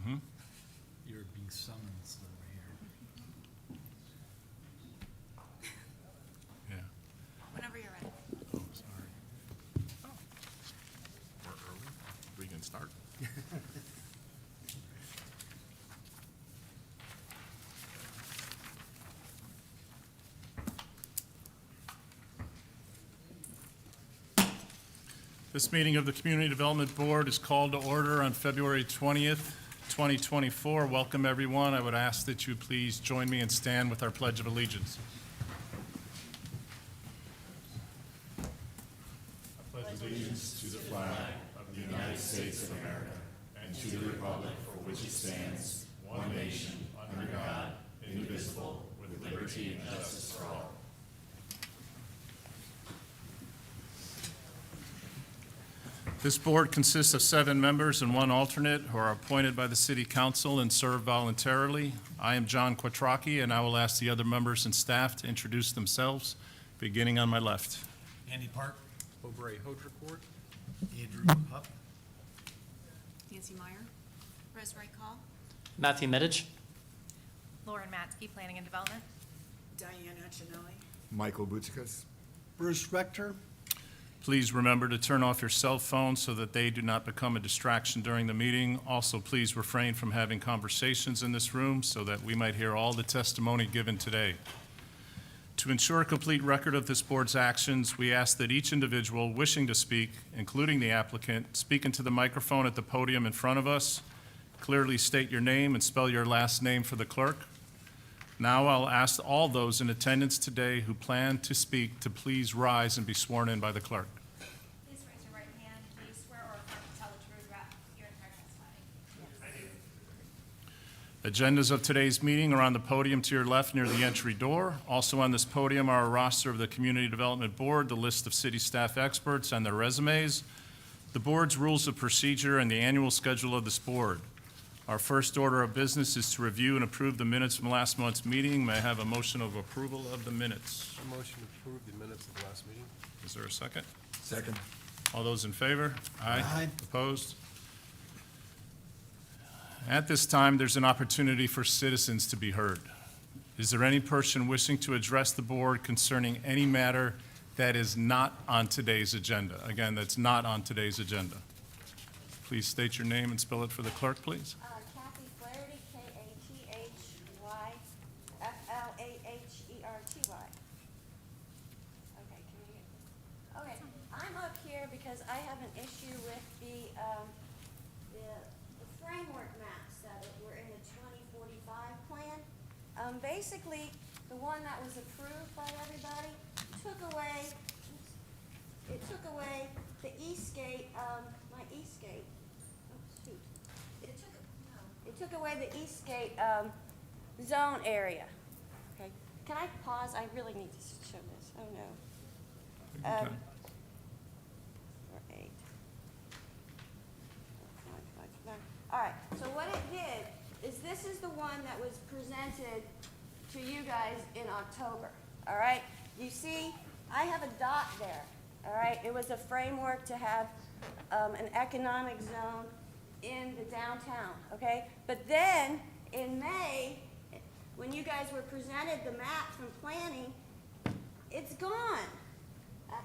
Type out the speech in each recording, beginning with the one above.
You're being summoned over here. Yeah. Whenever you're ready. Oh, sorry. Oh. We're early. We can start. This meeting of the Community Development Board is called to order on February 20th, 2024. Welcome, everyone. I would ask that you please join me and stand with our Pledge of Allegiance. I pledge allegiance to the flag of the United States of America and to the republic for which it stands, one nation, under God, indivisible, with liberty and justice for all. This board consists of 7 members and 1 alternate who are appointed by the City Council and serve voluntarily. I am John Quattrocchi, and I will ask the other members and staff to introduce themselves, beginning on my left. Andy Park. Aubrey Hotricourt. Andrew Hupp. Nancy Meyer. Rosemary Call. Matthew Middich. Lauren Matzke, Planning and Development. Diane Antonelli. Michael Butzikas. Bruce Rector. Please remember to turn off your cell phones so that they do not become a distraction during the meeting. Also, please refrain from having conversations in this room so that we might hear all the testimony given today. To ensure a complete record of this board's actions, we ask that each individual wishing to speak, including the applicant, speak into the microphone at the podium in front of us. Clearly state your name and spell your last name for the clerk. Now I'll ask all those in attendance today who plan to speak to please rise and be sworn in by the clerk. Please raise your right hand. Do you swear or affirm to tell the truth throughout your entire testimony? Yes. Agendas of today's meeting are on the podium to your left near the entry door. Also on this podium are a roster of the Community Development Board, the list of city staff experts, and their resumes, the board's rules of procedure, and the annual schedule of this board. Our first order of business is to review and approve the minutes from last month's meeting. May I have a motion of approval of the minutes? A motion to approve the minutes of the last meeting. Is there a second? Second. All those in favor? Aye. Opposed? At this time, there's an opportunity for citizens to be heard. Is there any person wishing to address the board concerning any matter that is not on today's agenda? Again, that's not on today's agenda. Please state your name and spell it for the clerk, please. Kathy Flaherty, Kathyflaherty. Okay, can you get this? Okay, I'm up here because I have an issue with the framework maps that were in the 2045 plan. Basically, the one that was approved by everybody took away the east gate, my east gate. It took away the Eastgate zone area. Okay, can I pause? I really need to show this. Oh no. Okay. 8. All right. So what it did is this is the one that was presented to you guys in October. All right. You see, I have a dot there. All right. It was a framework to have an economic zone in the downtown, okay? But then, in May, when you guys were presented the map from planning, it's gone.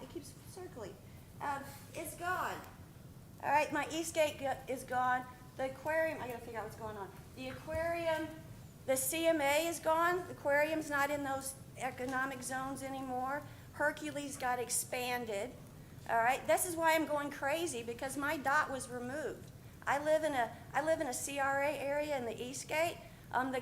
It keeps circling. It's gone. All right, my Eastgate is gone. The aquarium, I gotta figure out what's going on. The aquarium, the CMA is gone. The aquarium's not in those economic zones anymore. Hercules got expanded. All right, this is why I'm going crazy, because my dot was removed. I live in a CRA area in the Eastgate. The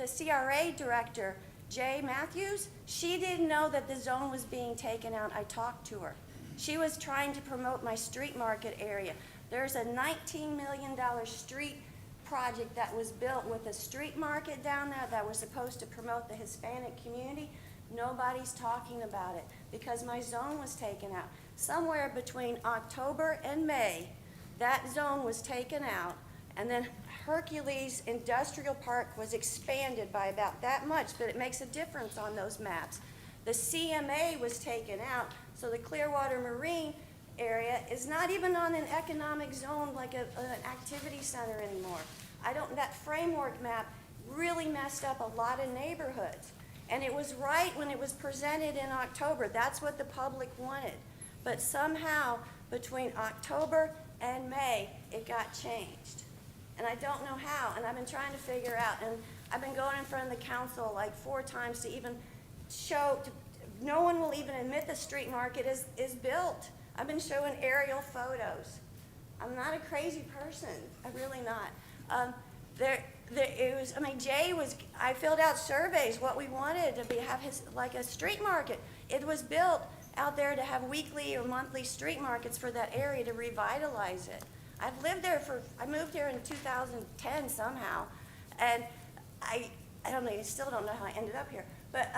CRA director, Jay Matthews, she didn't know that the zone was being taken out. I talked to her. She was trying to promote my street market area. There's a $19 million street project that was built with a street market down there that was supposed to promote the Hispanic community. Nobody's talking about it because my zone was taken out. Somewhere between October and May, that zone was taken out, and then Hercules Industrial Park was expanded by about that much, but it makes a difference on those maps. The CMA was taken out, so the Clearwater Marine area is not even on an economic zone like an activity center anymore. that framework map really messed up a lot of neighborhoods. And it was right when it was presented in October. That's what the public wanted. But somehow, between October and May, it got changed. And I don't know how, and I've been trying to figure out, and I've been going in front of the council like 4 times to even no one will even admit the street market is built. I've been showing aerial photos. I'm not a crazy person, I'm really not. I filled out surveys, what we wanted to have like a street market. It was built out there to have weekly or monthly street markets for that area to revitalize it. I've lived there I moved here in 2010 somehow, and I still don't know how I ended up here, but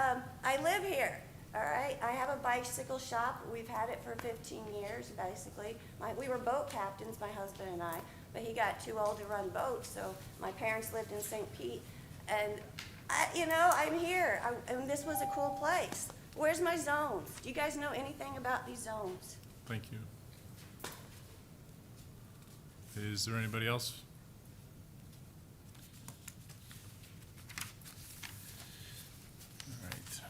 I live here, all right? I have a bicycle shop. We've had it for 15 years, basically. We were boat captains, my husband and I, but he got too old to run boats, so my parents lived in St. Pete, and I'm here, and this was a cool place. Where's my zones? Do you guys know anything about these zones? Thank you. Is there anybody else? All right.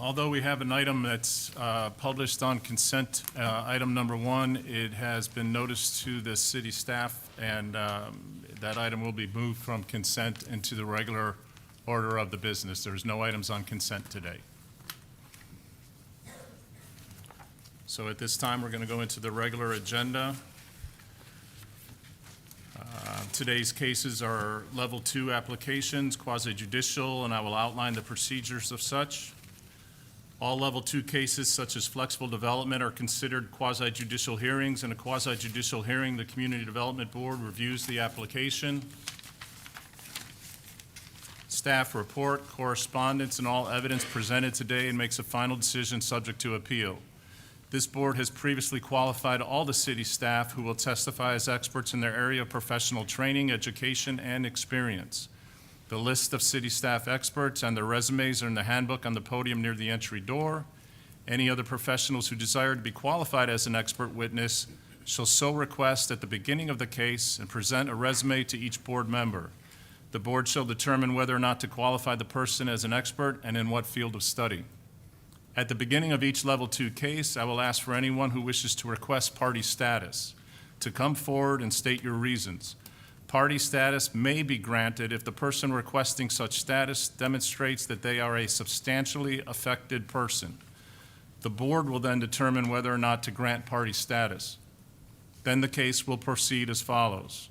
Although we have an item that's published on consent, item number 1, it has been noticed to the city staff, and that item will be moved from consent into the regular order of the business. There's no items on consent today. So at this time, we're going to go into the regular agenda. Today's cases are level 2 applications, quasi-judicial, and I will outline the procedures of such. All level 2 cases, such as flexible development, are considered quasi-judicial hearings. In a quasi-judicial hearing, the Community Development Board reviews the application. Staff report, correspondence, and all evidence presented today and makes a final decision subject to appeal. This board has previously qualified all the city staff who will testify as experts in their area of professional training, education, and experience. The list of city staff experts and their resumes are in the handbook on the podium near the entry door. Any other professionals who desire to be qualified as an expert witness shall so request at the beginning of the case and present a resume to each board member. The board shall determine whether or not to qualify the person as an expert and in what field of study. At the beginning of each level 2 case, I will ask for anyone who wishes to request party status to come forward and state your reasons. Party status may be granted if the person requesting such status demonstrates that they are a substantially affected person. The board will then determine whether or not to grant party status. Then the case will proceed as follows.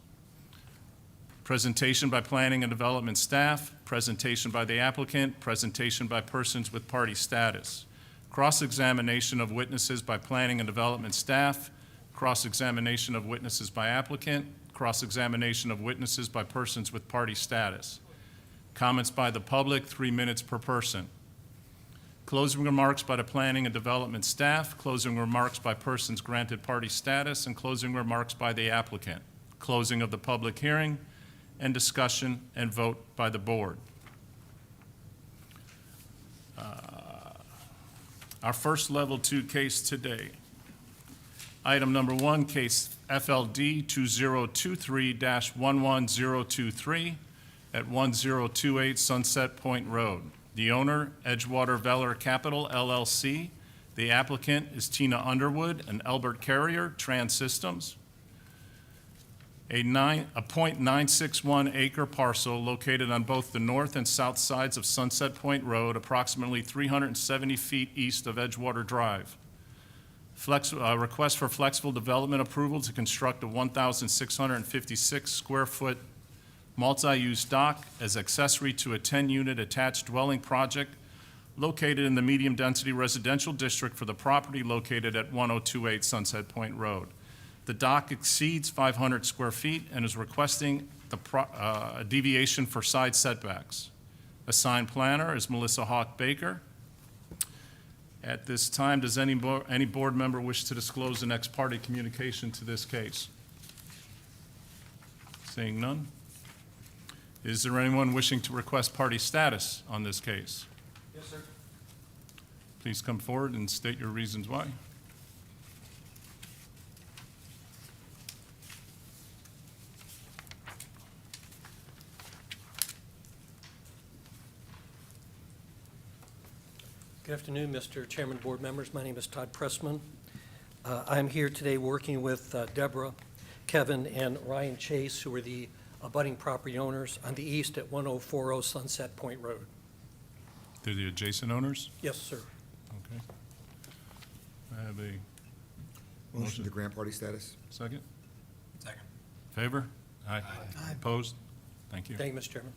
Presentation by planning and development staff, presentation by the applicant, presentation by persons with party status. Cross-examination of witnesses by planning and development staff, cross-examination of witnesses by applicant, cross-examination of witnesses by persons with party status. Comments by the public, 3 minutes per person. Closing remarks by the planning and development staff, closing remarks by persons granted party status, and closing remarks by the applicant. Closing of the public hearing, and discussion and vote by the board. Our first level 2 case today. Item number 1, case FLD 2023-11023 at 1028 Sunset Point Road. The owner, Edgewater Veller Capital LLC. The applicant is Tina Underwood and Albert Carrier, Trans Systems. A 0.961 acre parcel located on both the north and south sides of Sunset Point Road, approximately 370 feet east of Edgewater Drive. Request for flexible development approval to construct a 1,656 square foot multi-use dock as accessory to a 10-unit attached dwelling project located in the medium-density residential district for the property located at 1028 Sunset Point Road. The dock exceeds 500 square feet and is requesting a deviation for side setbacks. Assigned planner is Melissa Hawk Baker. At this time, does any board member wish to disclose an ex parte communication to this case? Seeing none. Is there anyone wishing to request party status on this case? Yes, sir. Please come forward and state your reasons why. Good afternoon, Mr. Chairman, board members. My name is Todd Pressman. I'm here today working with Deborah, Kevin, and Ryan Chase, who are the abutting property owners on the east at 1040 Sunset Point Road. They're the adjacent owners? Yes, sir. Okay. I have a Motion to grant party status? second. Second. Favor? Aye. Opposed? Thank you. Thank you, Mr. Chairman.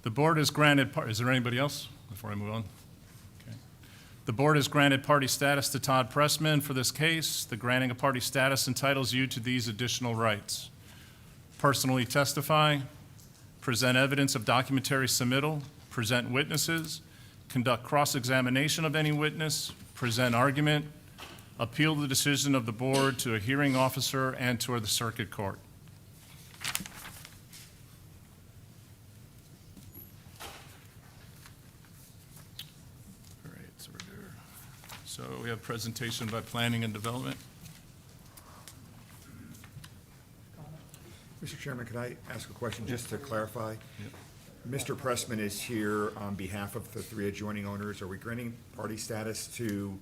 The board has granted, is there anybody else before I move on? Okay. The board has granted party status to Todd Pressman for this case. The granting of party status entitles you to these additional rights: personally testify, present evidence of documentary submittal, present witnesses, conduct cross-examination of any witness, present argument, appeal the decision of the board to a hearing officer and to the circuit court. All right, so we're there. So we have presentation by planning and development. Mr. Chairman, could I ask a question just to clarify? Mr. Pressman is here on behalf of the three adjoining owners. Are we granting party status to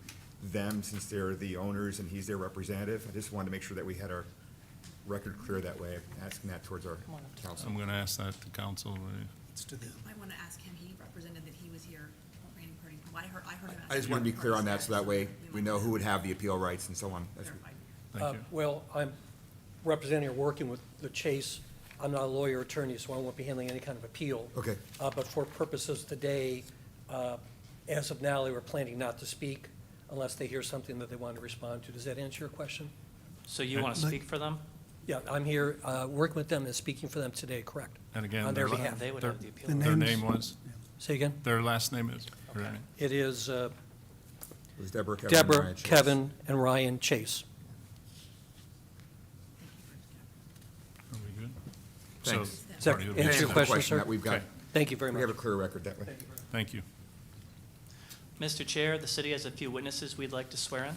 them since they're the owners and he's their representative? I just wanted to make sure that we had our record clear that way, asking that towards our council. I'm going to ask that to council. I want to ask him, he represented that he was here granting party. Well, I heard him ask. I just want to be clear on that, so that way we know who would have the appeal rights and so on. That's- Clarified. Thank you. Well, I'm representing or working with the Chase. I'm not a lawyer or attorney, so I won't be handling any kind of appeal. Okay. But for purposes today, as of now, they were planning not to speak unless they hear something that they want to respond to. Does that answer your question? So you want to speak for them? Yeah, I'm here working with them and speaking for them today, correct? And again, On their their- behalf. They would their- have the appeal. Their name was, Say again? their last name is? Okay. It is It was Deborah, Kevin, and Deborah, Ryan Chase. Kevin, and Ryan Chase. Are we good? Thanks. So, Does that party will answer be- your the question, sir? that we've got, Okay. Thank you very we much. have a clear record that way. Thank you. Mr. Chair, the city has a few witnesses we'd like to swear in.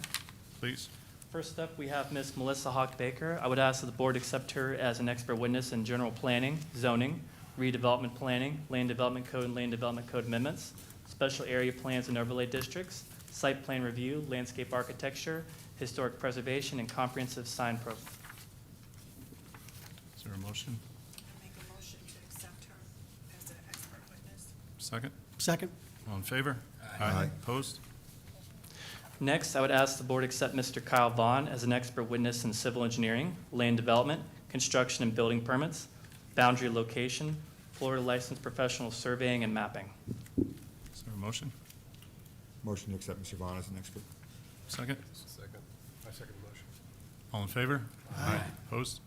Please. First up, we have Ms. Melissa Hawk Baker. I would ask that the board accept her as an expert witness in general planning, zoning, redevelopment planning, land development code and land development code amendments, special area plans and overlay districts, site plan review, landscape architecture, historic preservation, and comprehensive sign program. Is there a motion? I make a motion to accept her as an expert witness. Second? Second? All in favor? Aye. Opposed? Next, I would ask the board accept Mr. Kyle Vaughn as an expert witness in civil engineering, land development, construction and building permits, boundary location, Florida licensed professional surveying and mapping. Is there a motion? Motion to accept Mr. Vaughn as an expert. Second? Second. I second the motion. All in favor? Aye. Opposed?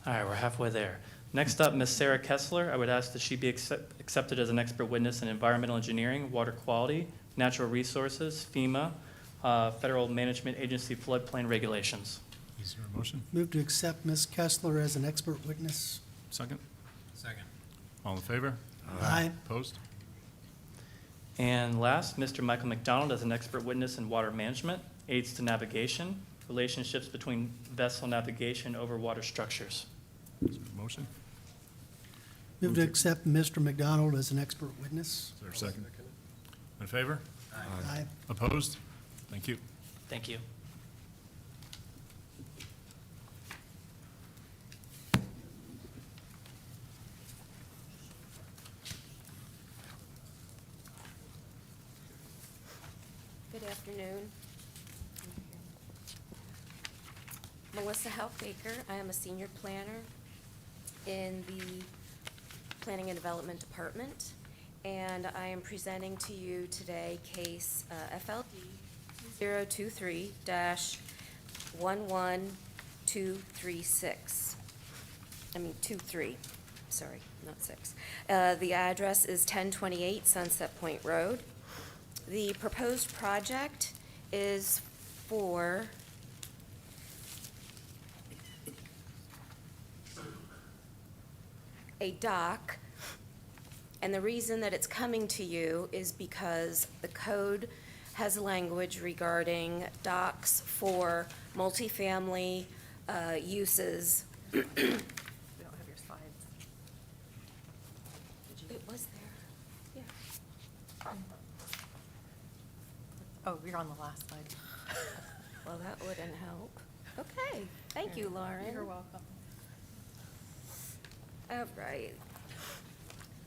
All right, we're halfway there. Next up, Ms. Sarah Kessler. I would ask that she be accepted as an expert witness in environmental engineering, water quality, natural resources, FEMA, Federal Management Agency floodplain regulations. Is there a motion? Move to accept Ms. Kessler as an expert witness. Second? Second. All in favor? Aye. Opposed? And last, Mr. Michael McDonald as an expert witness in water management, aids to navigation, relationships between vessel navigation over water structures. Is there a motion? Move to accept Mr. McDonald as an expert witness. Is there a second? In favor? Aye. Opposed? Thank you. Thank you. Good afternoon. Melissa Help Baker. I am a senior planner in the Planning and Development Department, and I am presenting to you today case FLD 023-11236. 23, sorry, not 6. The address is 1028 Sunset Point Road. The proposed project is for a dock, and the reason that it's coming to you is because the code has language regarding docks for multifamily uses. We don't have your slides. It was there. Yeah. Oh, you're on the last slide. Well, that wouldn't help. Okay, thank you, Lauren. You're welcome. All right.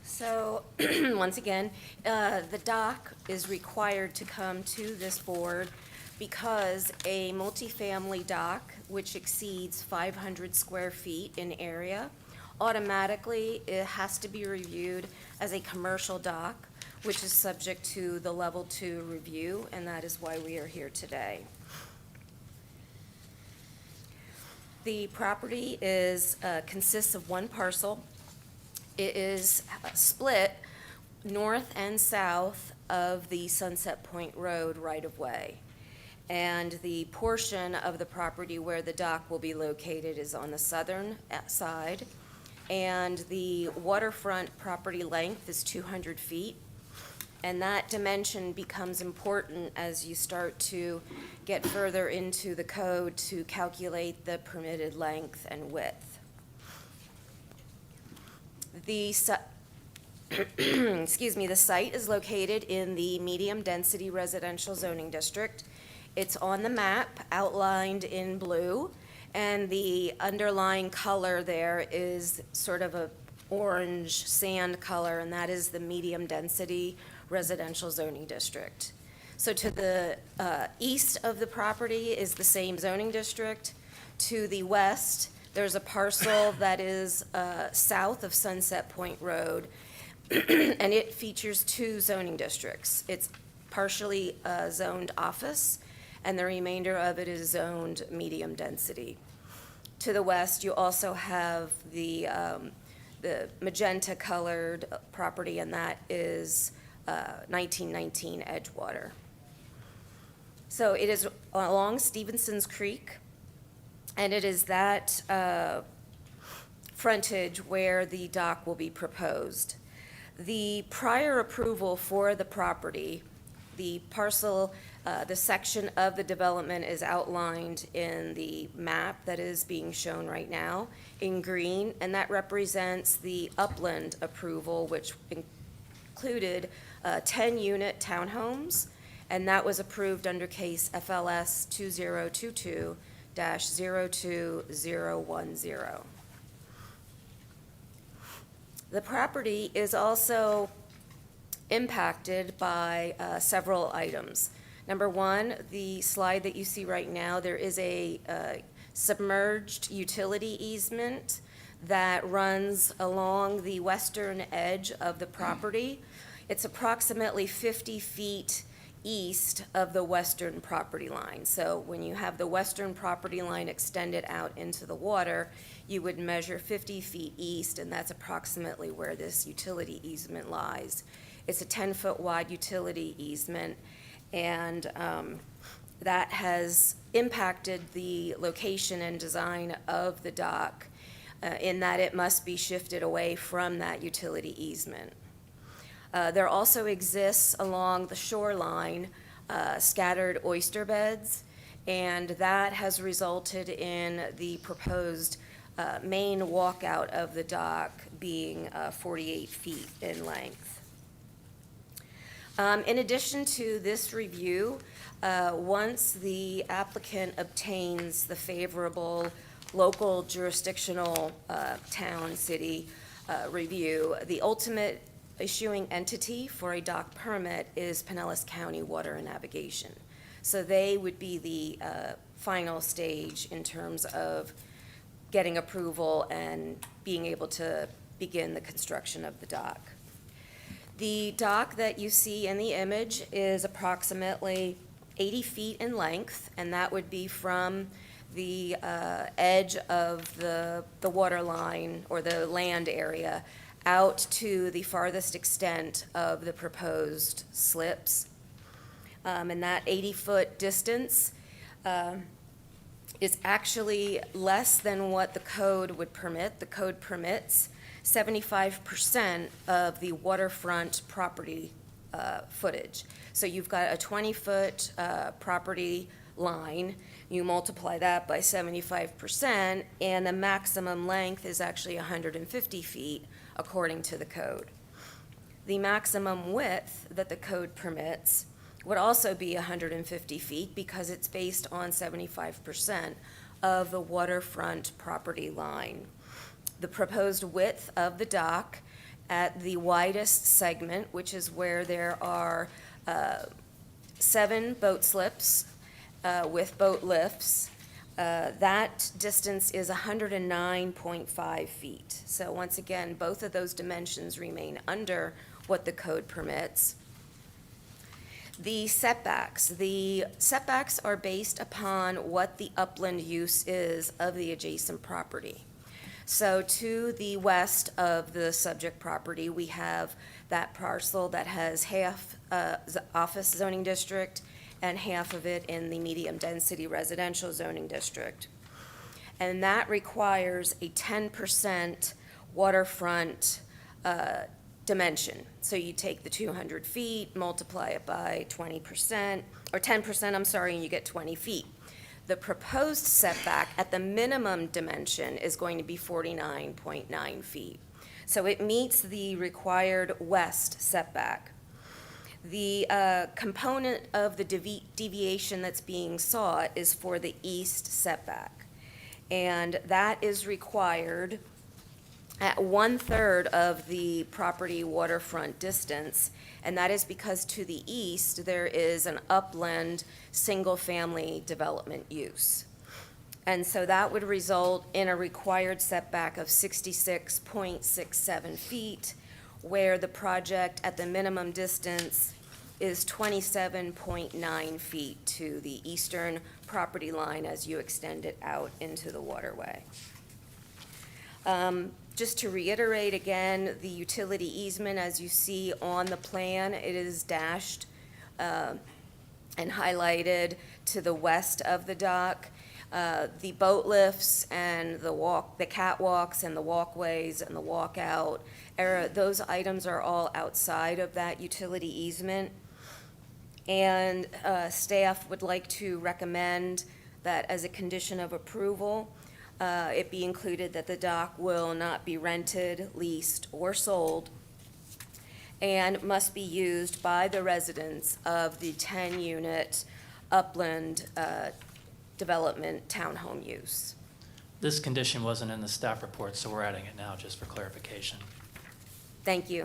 So, once again, the dock is required to come to this board because a multifamily dock, which exceeds 500 square feet in area, automatically it has to be reviewed as a commercial dock, which is subject to the Level 2 review, and that is why we are here today. The property consists of one parcel. It is split north and south of the Sunset Point Road right-of-way. And the portion of the property where the dock will be located is on the southern side. And the waterfront property length is 200 feet. And that dimension becomes important as you start to get further into the code to calculate the permitted length and width. The site is located in the medium-density residential zoning district. It's on the map, outlined in blue, and the underlying color there is sort of a orange sand color, and that is the medium-density residential zoning district. So to the east of the property is the same zoning district. To the west, there's a parcel that is south of Sunset Point Road, and it features two zoning districts. It's partially zoned office, and the remainder of it is zoned medium density. To the west, you also have the magenta-colored property, and that is 1919 Edgewater. So it is along Stevenson's Creek, and it is that frontage where the dock will be proposed. The prior approval for the property, the parcel, the section of the development is outlined in the map that is being shown right now in green, and that represents the upland approval, which included 10-unit townhomes, and that was approved under case FLS 2022-02010. The property is also impacted by several items. Number one, the slide that you see right now, there is a submerged utility easement that runs along the western edge of the property. It's approximately 50 feet east of the western property line. So when you have the western property line extended out into the water, you would measure 50 feet east, and that's approximately where this utility easement lies. It's a 10-foot wide utility easement, and that has impacted the location and design of the dock in that it must be shifted away from that utility easement. There also exists along the shoreline scattered oyster beds, and that has resulted in the proposed main walkout of the dock being 48 feet in length. In addition to this review, once the applicant obtains the favorable local jurisdictional town, city review, the ultimate issuing entity for a dock permit is Pinellas County Water and Navigation. So they would be the final stage in terms of getting approval and being able to begin the construction of the dock. The dock that you see in the image is approximately 80 feet in length, and that would be from the edge of the water line or the land area out to the farthest extent of the proposed slips. And that 80-foot distance is actually less than what the code would permit. The code permits 75% of the waterfront property footage. So you've got a 20-foot property line, you multiply that by 75%, and the maximum length is actually 150 feet according to the code. The maximum width that the code permits would also be 150 feet because it's based on 75% of the waterfront property line. The proposed width of the dock at the widest segment, which is where there are 7 boat slips with boat lifts, that distance is 109.5 feet. So once again, both of those dimensions remain under what the code permits. The setbacks are based upon what the upland use is of the adjacent property. So to the west of the subject property, we have that parcel that has half the office zoning district and half of it in the medium-density residential zoning district. And that requires a 10% waterfront dimension. So you take the 200 feet, multiply it by 20%, or 10%, I'm sorry, and you get 20 feet. The proposed setback at the minimum dimension is going to be 49.9 feet. So it meets the required west setback. The component of the deviation that's being sought is for the east setback. And that is required at 1/3 of the property waterfront distance, and that is because to the east, there is an upland single-family development use. And so that would result in a required setback of 66.67 feet, where the project at the minimum distance is 27.9 feet to the eastern property line as you extend it out into the waterway. Just to reiterate again, the utility easement, as you see on the plan, it is dashed and highlighted to the west of the dock. The boat lifts and the catwalks and the walkways and the walkout, those items are all outside of that utility easement. And staff would like to recommend that as a condition of approval, it be included that the dock will not be rented, leased, or sold, and must be used by the residents of the 10-unit upland development townhome use. This condition wasn't in the staff report, so we're adding it now just for clarification. Thank you.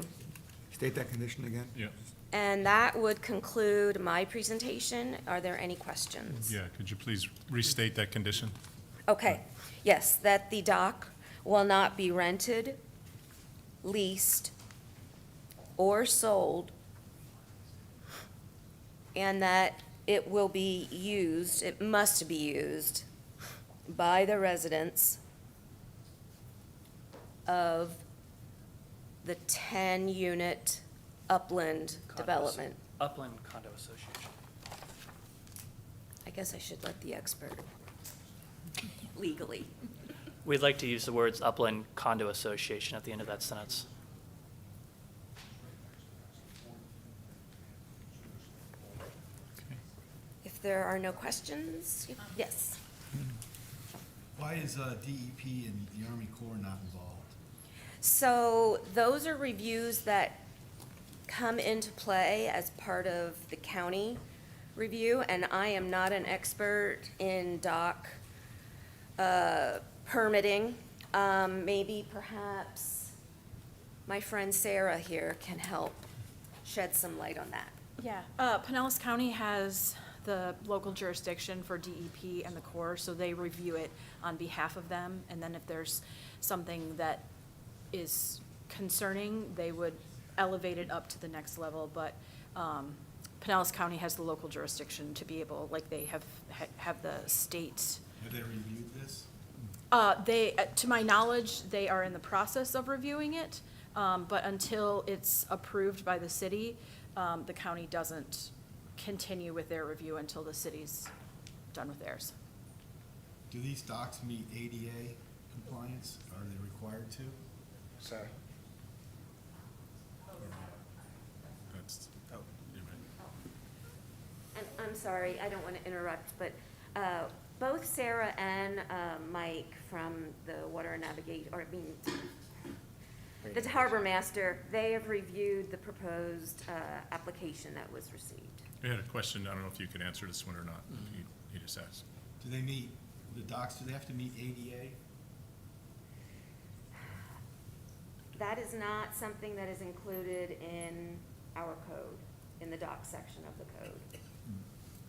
State that condition again? Yeah. And that would conclude my presentation. Are there any questions? Yeah, could you please restate that condition? Okay, yes, that the dock will not be rented, leased, or sold, and that it will be used, it must be used by the residents of the 10-unit upland development. Upland Condo Association. I guess I should let the expert legally. We'd like to use the words Upland Condo Association at the end of that sentence. If there are no questions, yes. Why is DEP and the Army Corps not involved? So those are reviews that come into play as part of the county review, and I am not an expert in dock permitting. Maybe perhaps my friend Sarah here can help shed some light on that. Yeah, Pinellas County has the local jurisdiction for DEP and the Corps, so they review it on behalf of them. And then if there's something that is concerning, they would elevate it up to the next level. But Pinellas County has the local jurisdiction to be able, like they have the state. Have they reviewed this? To my knowledge, they are in the process of reviewing it, but until it's approved by the city, the county doesn't continue with their review until the city's done with theirs. Do these docks meet ADA compliance? Are they required to? Sorry. Oh, sorry, I don't want to interrupt, but both Sarah and Mike from the Water and Navigate, or I mean, the harbor master, they have reviewed the proposed application that was received. We had a question, I don't know if you could answer this one or not. He just asked. Do they meet, the docks, do they have to meet ADA? That is not something that is included in our code, in the dock section of the code.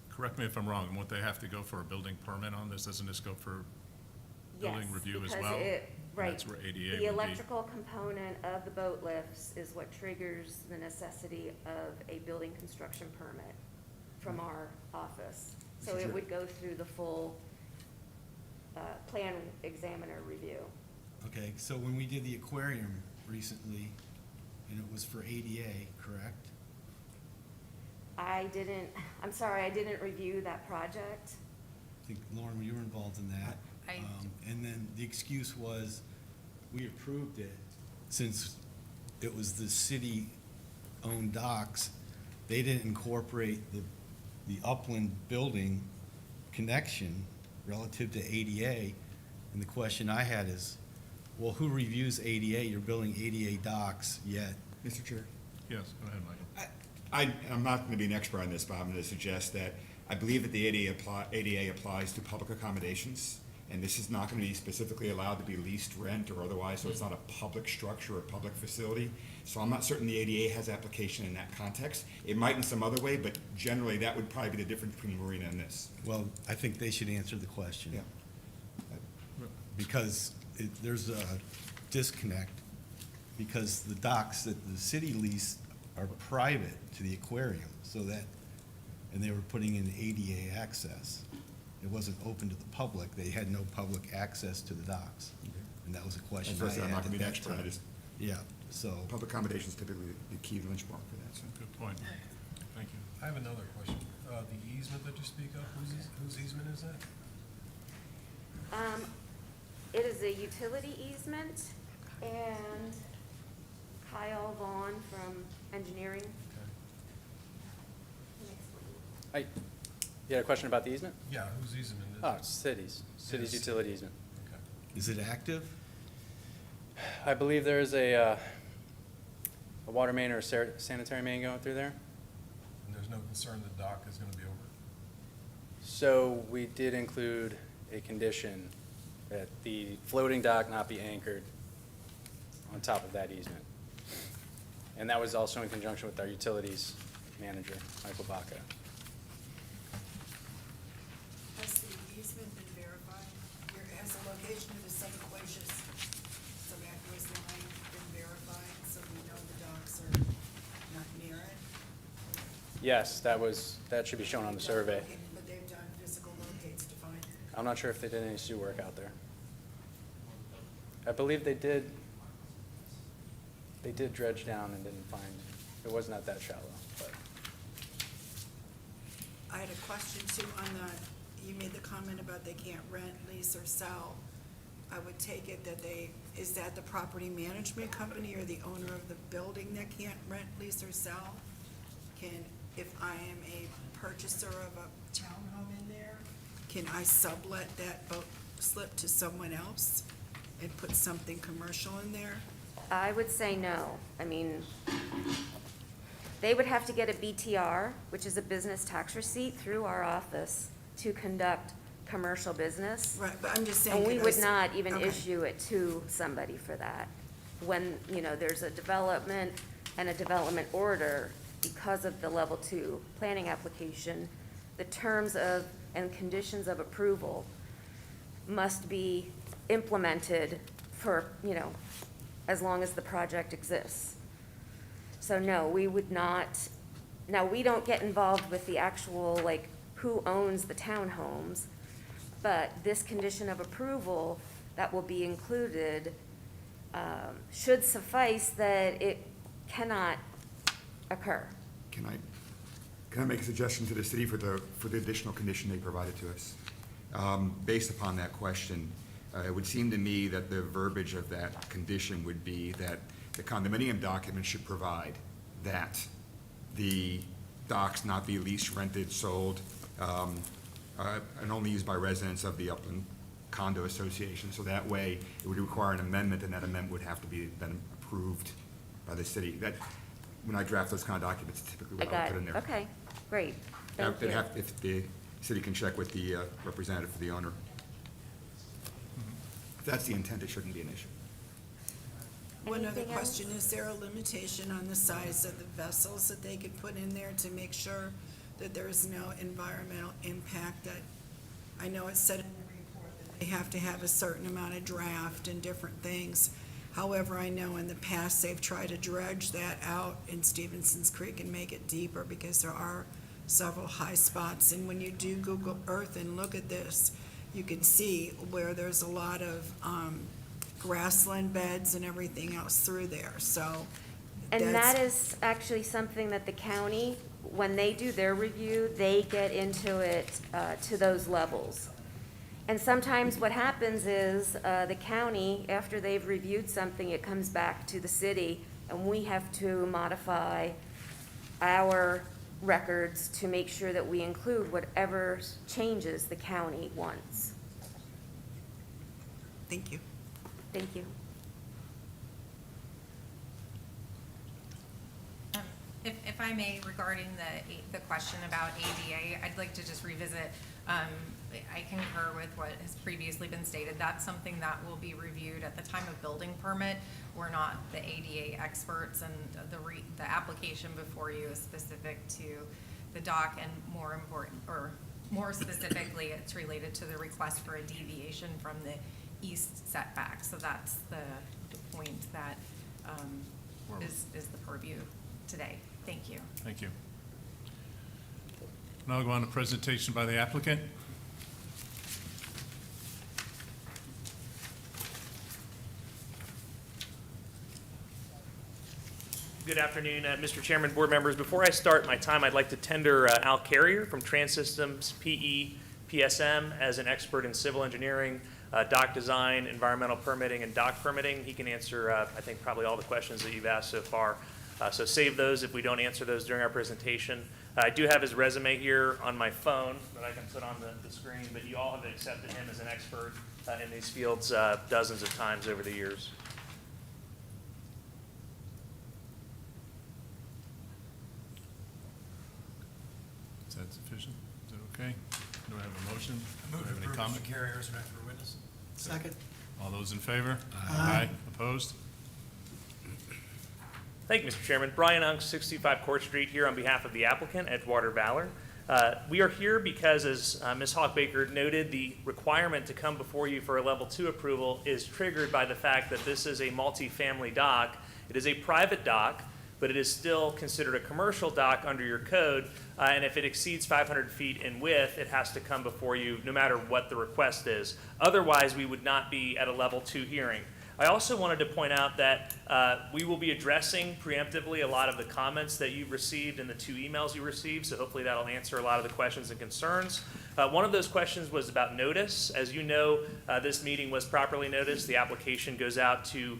Correct me if I'm wrong, won't they have to go for a building permit on this? Doesn't this go for building Yes, review as because well? it- Right. That's where ADA The would be. electrical component of the boat lifts is what triggers the necessity of a building construction permit from our office. So it would go through the full plan examiner review. Okay, so when we did the aquarium recently, and it was for ADA, correct? I'm sorry, I didn't review that project. I think, Lauren, you were involved in that. And then the excuse was, we approved it since it was the city-owned docks. They didn't incorporate the upland building connection relative to ADA. And the question I had is, well, who reviews ADA? You're building ADA docks yet. Mr. Chair? Yes, go ahead, Michael. I'm not going to be an expert on this, but I'm going to suggest that I believe that the ADA applies to public accommodations, and this is not going to be specifically allowed to be leased, rent, or otherwise, so it's not a public structure or public facility. So I'm not certain the ADA has application in that context. It might in some other way, but generally, that would probably be the difference between marina and this. Well, I think they should answer the question. Yeah. Because there's a disconnect, because the docks that the city leased are private to the aquarium, so that, and they were putting in ADA access. It wasn't open to the public, they had no public access to the docks. And that was a question I had I'm not going to at be an that expert, I time. just, Yeah, so, public accommodations typically the key linchpin for that, so. Good point. Thank you. I have another question. The easement that you speak of, whose easement is that? It is a utility easement, and Kyle Vaughn from engineering. Hi, you had a question about the easement? Yeah, whose easement is it? Oh, it's city's Yes. utility easement. Okay. is it active? I believe there is a water main or a sanitary main going through there. And there's no concern the dock is gonna be over? So we did include a condition that the floating dock not be anchored on top of that easement. And that was also in conjunction with our utilities manager, Michael Baca. Has the easement been verified? Has the location of the subquacious, subaqueous line been verified, so we know the docks are not near it? Yes, that should be shown on the survey. But they've done physical locates to find it. I'm not sure if they did any sewer work out there. I believe they did dredge down and didn't find, it was not that shallow, but. I had a question too on you made the comment about they can't rent, lease, or sell. I would take it that is that the property management company or the owner of the building that can't rent, lease, or sell? If I am a purchaser of a townhome in there, can I sublet that boat slip to someone else and put something commercial in there? I would say no. I mean, they would have to get a BTR, which is a business tax receipt, through our office to conduct commercial business. Right, but I'm just saying. And we could I would s- not even okay. issue it to somebody for that. When, there's a development and a development order, because of the level 2 planning application, the terms of and conditions of approval must be implemented for, as long as the project exists. So no, we would not, now, we don't get involved with the actual, who owns the townhomes, but this condition of approval that will be included should suffice that it cannot occur. Can I make a suggestion to the city for the additional condition they provided to us? Based upon that question, it would seem to me that the verbiage of that condition would be that the condominium document should provide that the docks not be leased, rented, sold, and only used by residents of the Upland Condo Association. So that way, it would require an amendment, and that amendment would have to be then approved by the city. That, when I draft those kind of documents, typically I what I got would put it. in there. Okay, great. Thank They'd you. have- If the city can check with the representative for the owner. If that's the intent, it shouldn't be an issue. One other Anything else? question, is there a limitation on the size of the vessels that they could put in there to make sure that there is no environmental impact? That, I know it's said in the report that they have to have a certain amount of draft and different things. However, I know in the past, they've tried to dredge that out in Stevenson's Creek and make it deeper because there are several high spots. And when you do Google Earth and look at this, you can see where there's a lot of grassland beds and everything else through there, so. And that's- that is actually something that the county, when they do their review, they get into it to those levels. And sometimes what happens is the county, after they've reviewed something, it comes back to the city, and we have to modify our records to make sure that we include whatever changes the county wants. Thank you. Thank you. If I may, regarding the question about ADA, I'd like to just revisit, I concur with what has previously been stated. That's something that will be reviewed at the time of building permit. We're not the ADA experts, and the application before you is specific to the dock, and more important, or more specifically, it's related to the request for a deviation from the east setback. So that's the point that is the purview today. Thank you. Thank you. Now we'll go on to presentation by the applicant. Good afternoon, Mr. Chairman, board members. Before I start my time, I'd like to tender Al Carrier from Transsystems PE PSM as an expert in civil engineering, dock design, environmental permitting, and dock permitting. He can answer, I think, probably all the questions that you've asked so far. So save those if we don't answer those during our presentation. I do have his resume here on my phone that I can put on the screen, but you all have accepted him as an expert in these fields dozens of times over the years. Is that sufficient? Is that okay? Do I have a motion? Do Move I to have any approve comment? Mr. Carrier as an expert witness. Second. All those in favor? Aye. Opposed? Thank you, Mr. Chairman. Brian Unk, 65 Court Street, here on behalf of the applicant, Edgewater Valor. We are here because, as Ms. Hawk-Baker noted, the requirement to come before you for a Level 2 approval is triggered by the fact that this is a multifamily dock. It is a private dock, but it is still considered a commercial dock under your code, and if it exceeds 500 feet in width, it has to come before you no matter what the request is. Otherwise, we would not be at a Level 2 hearing. I also wanted to point out that we will be addressing preemptively a lot of the comments that you've received in the 2 emails you received, so hopefully that'll answer a lot of the questions and concerns. One of those questions was about notice. As you know, this meeting was properly noticed. The application goes out to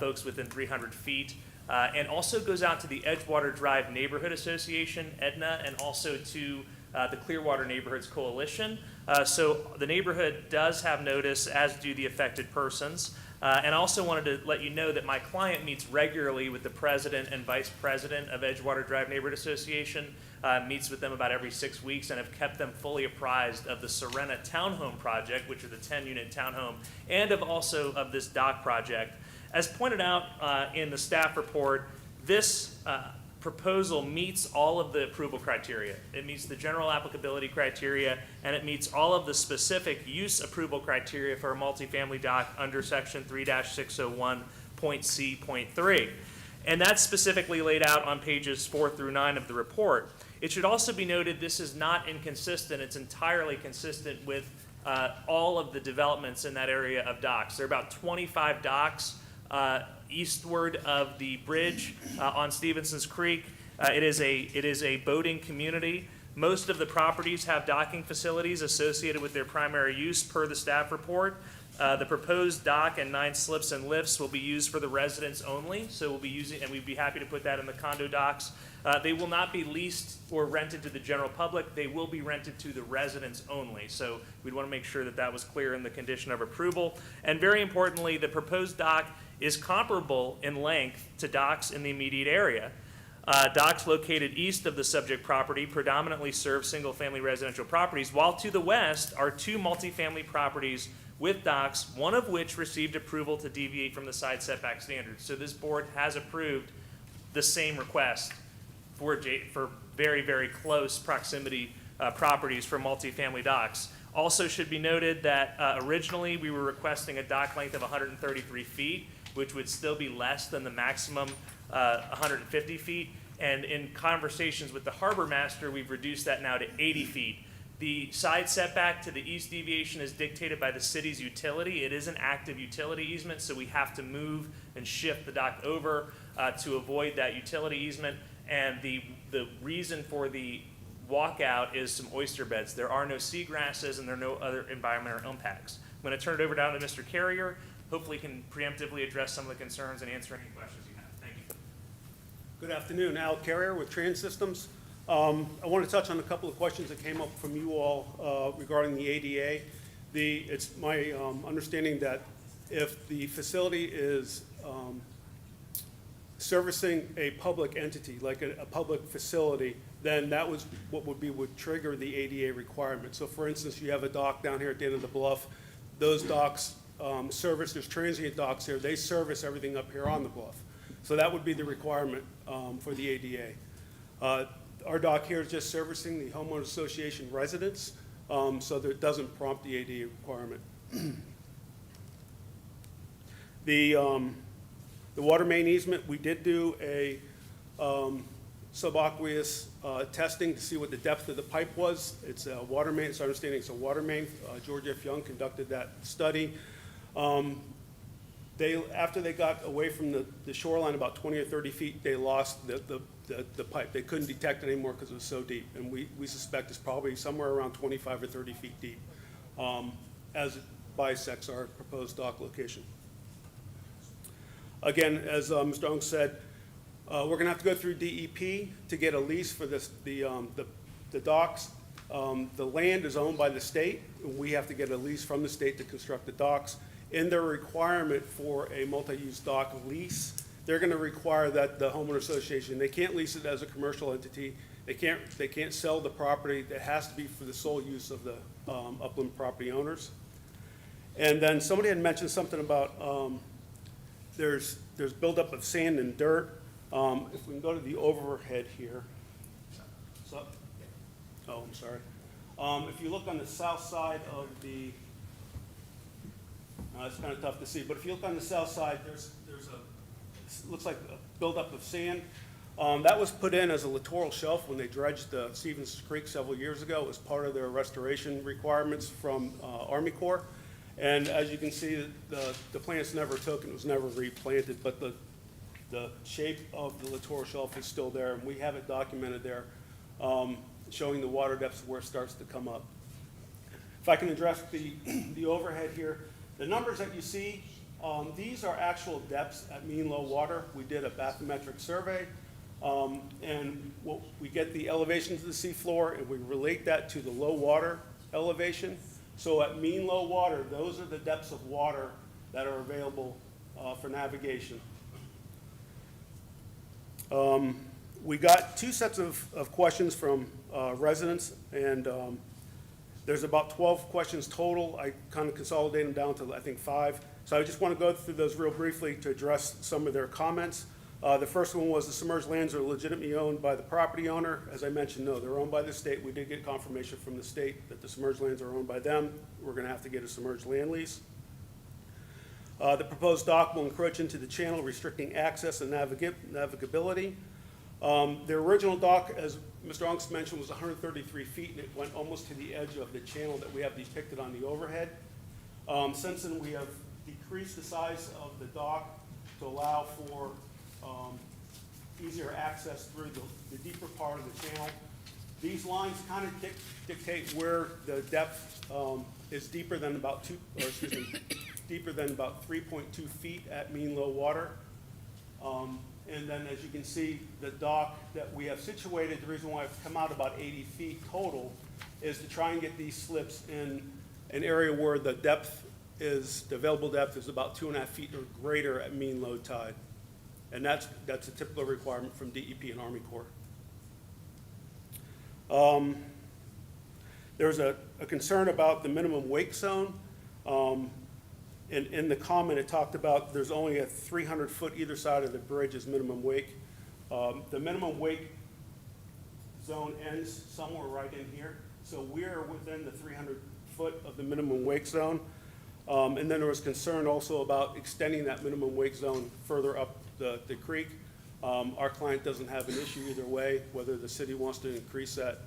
folks within 300 feet. And also goes out to the Edgewater Drive Neighborhood Association, EDNA, and also to the Clearwater Neighborhoods Coalition. So the neighborhood does have notice, as do the affected persons. And I also wanted to let you know that my client meets regularly with the president and vice president of Edgewater Drive Neighborhood Association, meets with them about every 6 weeks, and have kept them fully apprised of the Serena Townhome Project, which are the 10-unit townhome, and also of this dock project. As pointed out in the staff report, this proposal meets all of the approval criteria. It meets the general applicability criteria, and it meets all of the specific use approval criteria for a multifamily dock under Section 3-601.C.3. And that's specifically laid out on pages 4 through 9 of the report. It should also be noted this is not inconsistent. It's entirely consistent with all of the developments in that area of docks. There are about 25 docks eastward of the bridge on Stevenson's Creek. It is a boating community. Most of the properties have docking facilities associated with their primary use per the staff report. The proposed dock and 9 slips and lifts will be used for the residents only, so we'll be using, and we'd be happy to put that in the condo docks. They will not be leased or rented to the general public. They will be rented to the residents only. So we'd want to make sure that that was clear in the condition of approval. And very importantly, the proposed dock is comparable in length to docks in the immediate area. Docks located east of the subject property predominantly serve single-family residential properties, while to the west are 2 multifamily properties with docks, one of which received approval to deviate from the side setback standards. So this board has approved the same request for very, very close proximity properties for multifamily docks. Also should be noted that originally we were requesting a dock length of 133 feet, which would still be less than the maximum 150 feet. And in conversations with the harbor master, we've reduced that now to 80 feet. The side setback to the east deviation is dictated by the city's utility. It is an active utility easement, so we have to move and shift the dock over to avoid that utility easement. And the reason for the walkout is some oyster beds. There are no seagrasses and there are no other environmental impacts. I'm going to turn it over down to Mr. Carrier. Hopefully can preemptively address some of the concerns and answer any questions you have. Thank you. Good afternoon, Al Carrier with Trans Systems. I want to touch on a couple of questions that came up from you all regarding the ADA. It's my understanding that if the facility is servicing a public entity, like a public facility, then that was what would trigger the ADA requirement. So for instance, you have a dock down here at the end of the bluff. Those docks service, there's transient docks here, they service everything up here on the bluff. So that would be the requirement for the ADA. Our dock here is just servicing the homeowner association residents, so that it doesn't prompt the ADA requirement. The water main easement, we did do a subaqueous testing to see what the depth of the pipe was. It's a water main, it's our understanding it's a water main. George F. Young conducted that study. After they got away from the shoreline about 20 or 30 feet, they lost the pipe. They couldn't detect it anymore because it was so deep. And we suspect it's probably somewhere around 25 or 30 feet deep, as it bisects our proposed dock location. Again, as Mr. Ung said, we're going to have to go through DEP to get a lease for the docks. The land is owned by the state. We have to get a lease from the state to construct the docks. In their requirement for a multi-use dock lease, they're going to require that the homeowner association, they can't lease it as a commercial entity. They can't sell the property. It has to be for the sole use of the upland property owners. And then somebody had mentioned something about there's buildup of sand and dirt. If we can go to the overhead here. So, oh, I'm sorry. If you look on the south side of the, it's kind of tough to see, but if you look on the south side, there's looks like a buildup of sand. That was put in as a littoral shelf when they dredged Stevens Creek several years ago as part of their restoration requirements from Army Corps. And as you can see, the plants never took and it was never replanted, but the shape of the littoral shelf is still there, and we have it documented there, showing the water depths where it starts to come up. If I can address the overhead here, the numbers that you see, these are actual depths at mean low water. We did a bathymetric survey, and we get the elevation to the seafloor, and we relate that to the low water elevation. So at mean low water, those are the depths of water that are available for navigation. We got 2 sets of questions from residents, and there's about 12 questions total. I kind of consolidated them down to, I think, 5. So I just want to go through those real briefly to address some of their comments. The first one was the submerged lands are legitimately owned by the property owner. As I mentioned, no, they're owned by the state. We did get confirmation from the state that the submerged lands are owned by them. We're going to have to get a submerged land lease. The proposed dock will encroach into the channel, restricting access and navigability. The original dock, as Mr. Unks mentioned, was 133 feet, and it went almost to the edge of the channel that we have depicted on the overhead. Since then, we have decreased the size of the dock to allow for easier access through the deeper part of the channel. These lines kind of dictate where the depth is deeper than about deeper than about 3.2 feet at mean low water. And then, as you can see, the dock that we have situated, the reason why I've come out about 80 feet total is to try and get these slips in an area where the depth is, the available depth is about 2.5 feet or greater at mean low tide. And that's a typical requirement from DEP and Army Corps. There's a concern about the minimum wake zone. In the comment, it talked about there's only a 300-foot either side of the bridge is minimum wake. The minimum wake zone ends somewhere right in here. So we're within the 300-foot of the minimum wake zone. And then there was concern also about extending that minimum wake zone further up the creek. Our client doesn't have an issue either way, whether the city wants to increase that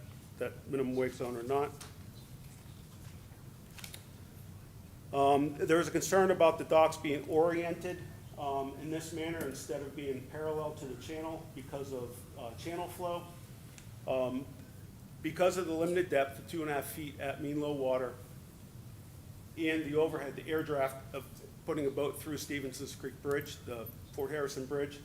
minimum wake zone or not. There's a concern about the docks being oriented in this manner instead of being parallel to the channel because of channel flow. Because of the limited depth of 2.5 feet at mean low water and the overhead, the air draft of putting a boat through Stevenson's Creek Bridge, the Fort Harrison Bridge,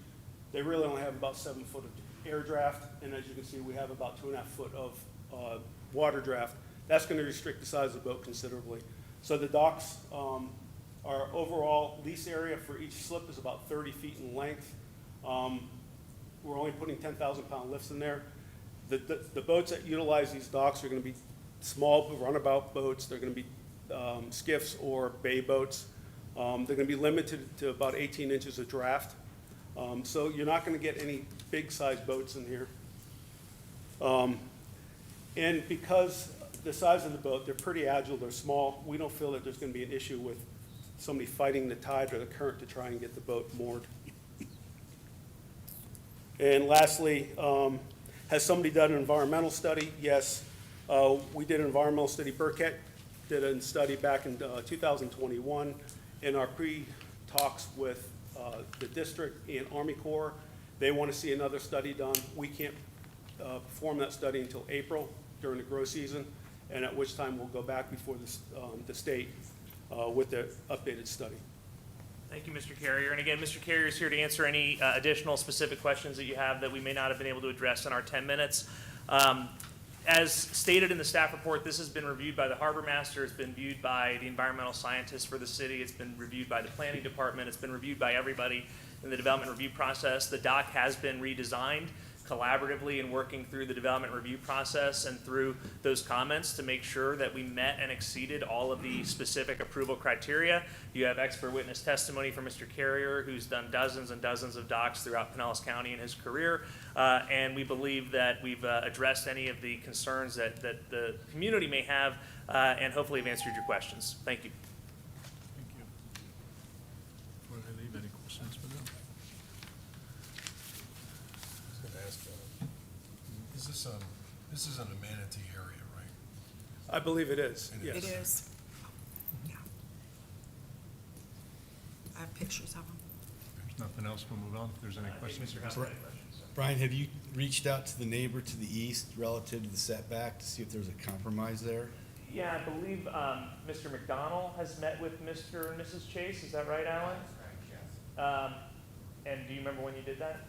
they really only have about 7 foot of air draft, and as you can see, we have about 2.5 foot of water draft. That's going to restrict the size of the boat considerably. So the docks, our overall lease area for each slip is about 30 feet in length. We're only putting 10,000-pound lifts in there. The boats that utilize these docks are going to be small runabout boats. They're going to be skiffs or bay boats. They're going to be limited to about 18 inches of draft. So you're not going to get any big-sized boats in here. And because the size of the boat, they're pretty agile, they're small, we don't feel that there's going to be an issue with somebody fighting the tide or the current to try and get the boat moored. And lastly, has somebody done an environmental study? Yes. We did an environmental study. Burkett did a study back in 2021. In our pre-talks with the district and Army Corps, they want to see another study done. We can't perform that study until April during the grow season, and at which time we'll go back before the state with the updated study. Thank you, Mr. Carrier. And again, Mr. Carrier is here to answer any additional specific questions that you have that we may not have been able to address in our 10 minutes. As stated in the staff report, this has been reviewed by the harbor master, it's been viewed by the environmental scientists for the city, it's been reviewed by the planning department, it's been reviewed by everybody in the development review process. The dock has been redesigned collaboratively in working through the development review process and through those comments to make sure that we met and exceeded all of the specific approval criteria. You have expert witness testimony from Mr. Carrier, who's done dozens and dozens of docks throughout Pinellas County in his career, and we believe that we've addressed any of the concerns that the community may have, and hopefully have answered your questions. Thank you. Thank you. Before they leave, any questions for them? I was gonna ask, this is an amenity area, right? I believe it is, yes. It is. Yeah. I have pictures of them. There's nothing else, we'll move on. If there's any questions. Brian, have you reached out to the neighbor to the east relative to the setback to see if there's a compromise there? Yeah, I believe Mr. McDonald has met with Mr. and Mrs. Chase. Is that right, Alan? That's correct, yes. And do you remember when you did that?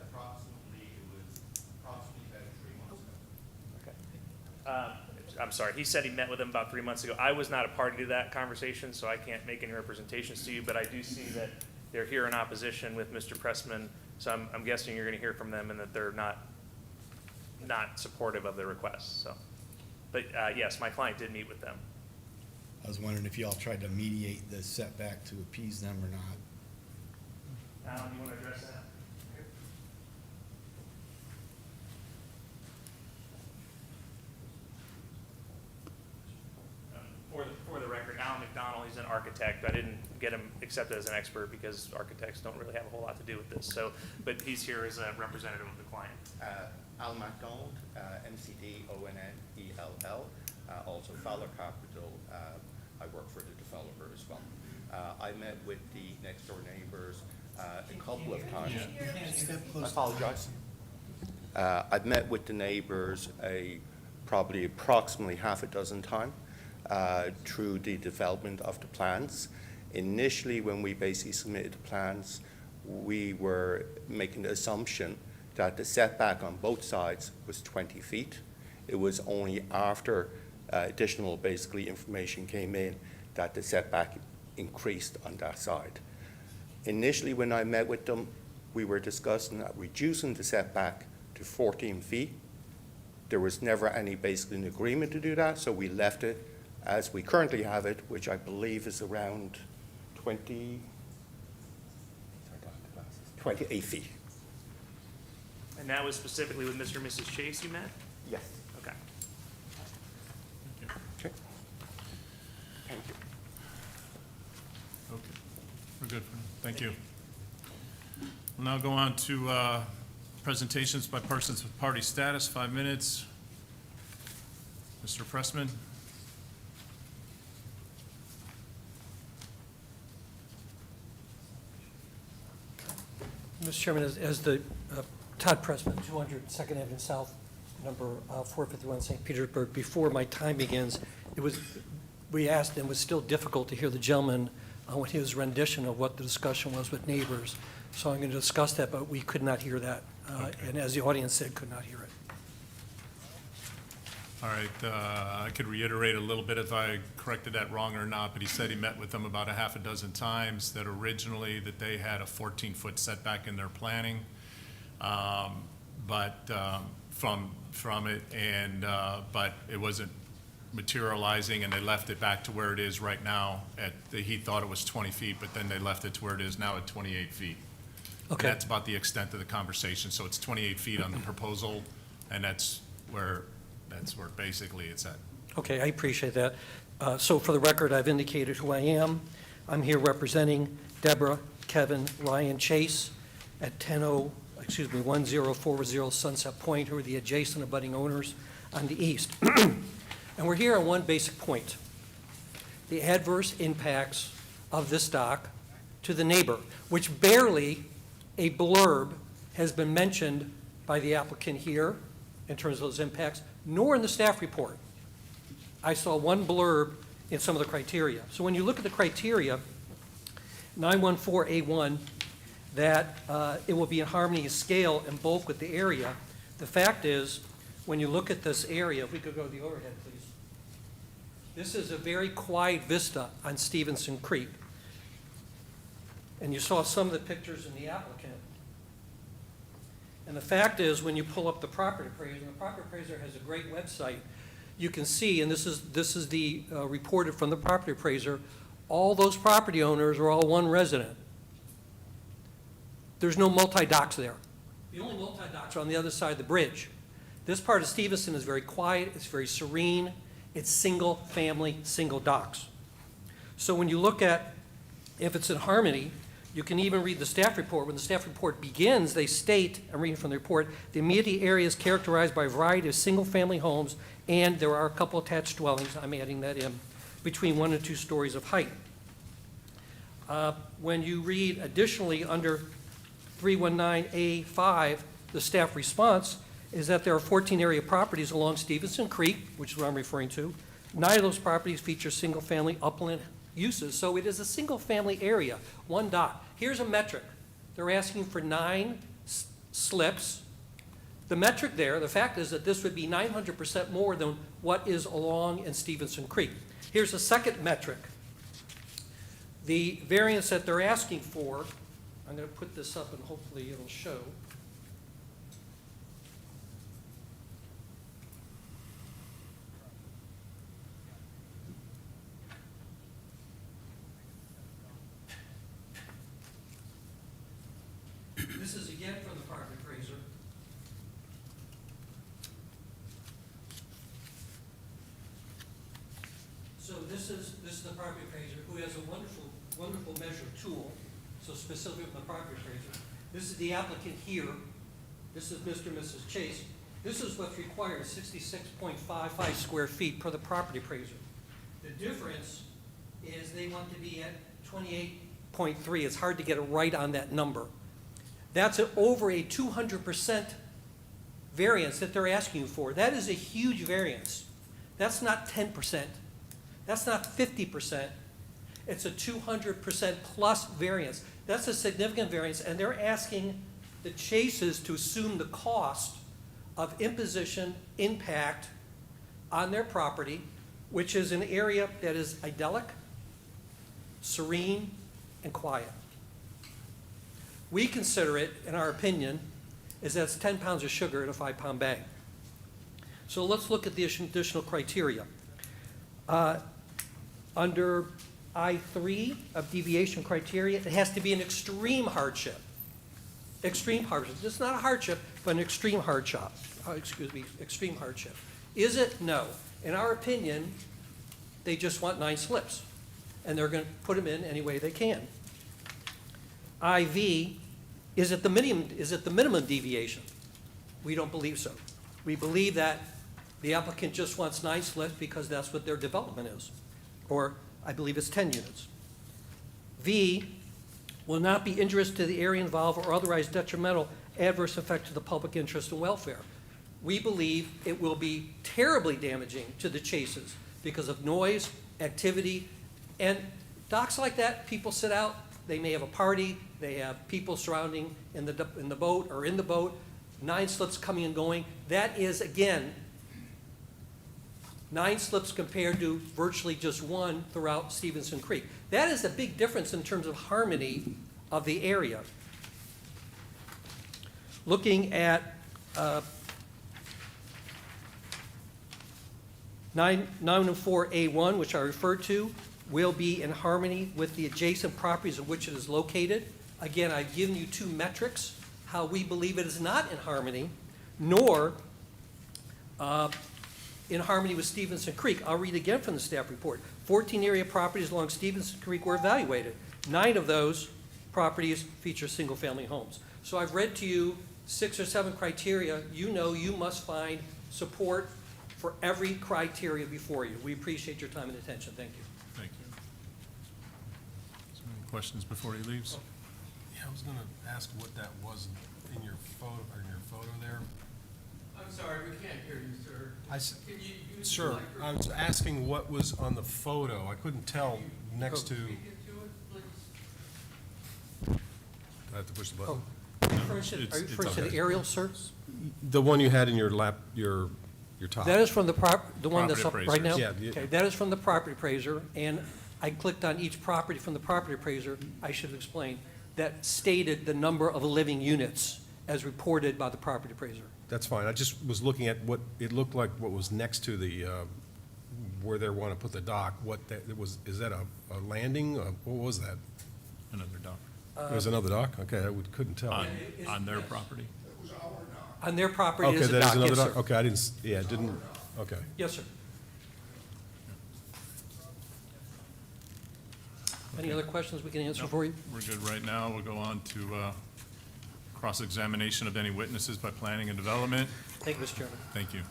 Approximately, it was approximately about 3 months ago. Okay. I'm sorry, he said he met with him about 3 months ago. I was not a party to that conversation, so I can't make any representations to you, but I do see that they're here in opposition with Mr. Pressman, so I'm guessing you're gonna hear from them and that they're not supportive of the request, so. But, yes, my client did meet with them. I was wondering if you all tried to mediate the setback to appease them or not. Alan, you wanna address that? For the record, Alan McDonald, he's an architect. I didn't get him accepted as an expert because architects don't really have a whole lot to do with this. So, but he's here as a representative of the client. Al McDonald, McDonnell, also Fowler Capital. I work for the developer as well. I met with the next door neighbors a couple of times. I apologize. I've met with the neighbors probably approximately half a dozen times through the development of the plans. Initially, when we basically submitted the plans, we were making the assumption that the setback on both sides was 20 feet. It was only after additional, basically, information came in that the setback increased on that side. Initially, when I met with them, we were discussing reducing the setback to 14 feet. There was never any basically an agreement to do that, so we left it as we currently have it, which I believe is around 28 feet. And that was specifically with Mr. and Mrs. Chase you met? Yes. Okay. Okay. Thank you. Okay, we're good. Thank you. We'll now go on to presentations by persons with party status, 5 minutes. Mr. Pressman. Mr. Chairman, as the Todd Pressman, 200 Second Avenue South, number 451 St. Petersburg. Before my time begins, we asked, and it was still difficult to hear the gentleman on his rendition of what the discussion was with neighbors. So I'm going to discuss that, but we could not hear that. And as the audience said, could not hear it. All right, I could reiterate a little bit if I corrected that wrong or not, but he said he met with them about a half a dozen times, that originally that they had a 14-foot setback in their planning, from it, and but it wasn't materializing, and they left it back to where it is right now. He thought it was 20 feet, but then they left it to where it is now at 28 feet. Okay. And that's about the extent of the conversation. So it's 28 feet on the proposal, and that's where basically it's at. Okay, I appreciate that. So for the record, I've indicated who I am. I'm here representing Deborah, Kevin, Ryan Chase at 1040 Sunset Point, who are the adjacent abutting owners on the east. And we're here on one basic point: the adverse impacts of this dock to the neighbor, which barely a blurb has been mentioned by the applicant here in terms of those impacts, nor in the staff report. I saw one blurb in some of the criteria. So when you look at the criteria, 914A1, that it will be in harmony of scale and bulk with the area, the fact is, when you look at this area, if we could go to the overhead, please. This is a very quiet vista on Stevenson Creek. And you saw some of the pictures in the applicant. And the fact is, when you pull up the property appraiser, and the property appraiser has a great website, you can see, and this is the reported from the property appraiser, all those property owners are all one resident. There's no multi-docks there. The only multi-docks are on the other side of the bridge. This part of Stevenson is very quiet, it's very serene, it's single family, single docks. So when you look at if it's in harmony, you can even read the staff report. When the staff report begins, they state, I'm reading from the report, the immediate area is characterized by a variety of single-family homes, and there are a couple attached dwellings, I'm adding that in, between 1 and 2 stories of height. When you read additionally under 319A5, the staff response is that there are 14 area properties along Stevenson Creek, which is what I'm referring to. 9 of those properties feature single-family upland uses, so it is a single-family area, one dock. Here's a metric. They're asking for 9 slips. The metric there, the fact is that this would be 900% more than what is along in Stevenson Creek. Here's a second metric. The variance that they're asking for, I'm going to put this up and hopefully it'll show. This is again from the property appraiser. So this is the property appraiser, who has a wonderful measure tool, so specifically from the property appraiser. This is the applicant here. This is Mr. and Mrs. Chase. This is what's required, 66.55 square feet per the property appraiser. The difference is they want to be at 28.3. It's hard to get it right on that number. That's over a 200% variance that they're asking you for. That is a huge variance. That's not 10%. That's not 50%. It's a 200% plus variance. That's a significant variance, and they're asking the Chases to assume the cost of imposition impact on their property, which is an area that is idyllic, serene, and quiet. We consider it, in our opinion, is that it's 10 pounds of sugar in a 5-pound bag. So let's look at the additional criteria. Under I3 of deviation criteria, it has to be an extreme hardship. Extreme hardship. It's not a hardship, but an extreme hardship. Extreme hardship. Is it? No. In our opinion, they just want 9 slips, and they're going to put them in any way they can. IV, is it the minimum deviation? We don't believe so. We believe that the applicant just wants 9 slips because that's what their development is, or I believe it's 10 units. V, will not be injurious to the area involved or otherwise detrimental adverse effect to the public interest and welfare. We believe it will be terribly damaging to the Chases because of noise, activity, and docks like that, people sit out, they may have a party, they have people surrounding in the boat or in the boat, 9 slips coming and going. That is, again, 9 slips compared to virtually just 1 throughout Stevenson Creek. That is a big difference in terms of harmony of the area. Looking at 904A1, which I referred to, will be in harmony with the adjacent properties in which it is located. Again, I've given you 2 metrics, how we believe it is not in harmony, nor in harmony with Stevenson Creek. I'll read again from the staff report. 14 area properties along Stevenson Creek were evaluated. 9 of those properties feature single-family homes. So I've read to you 6 or 7 criteria. You know you must find support for every criteria before you. We appreciate your time and attention. Thank you. Thank you. Is there any questions before he leaves? Yeah, I was gonna ask what that was in your photo there. I'm sorry, we can't hear you, sir. Can you use the Sir, microphone? I was asking what was on the photo. I couldn't tell next to, Speak into it, please. I have to push the button. Are you referring to the aerial, sir? The one you had in your lap, your top. That is from the one that's up Property right now? appraisers. Yeah, Okay, that is from the property appraiser, and I clicked on each property from the property appraiser, I should have explained, that stated the number of living units as reported by the property appraiser. That's fine. I just was looking at what, it looked like what was next to the, where they want to put the dock. What that, it was, is that a landing? What was that? Another dock. There's another dock? Okay, couldn't tell. On their property? On their property Okay, is a that is dock, another yes, dock? sir. Okay, I didn't, yeah, it didn't, okay. Yes, sir. Any other questions we can answer Nope, for you? We're good right now. We'll go on to cross-examination of any witnesses by planning and development. Thank you, Mr. Chairman. Thank you.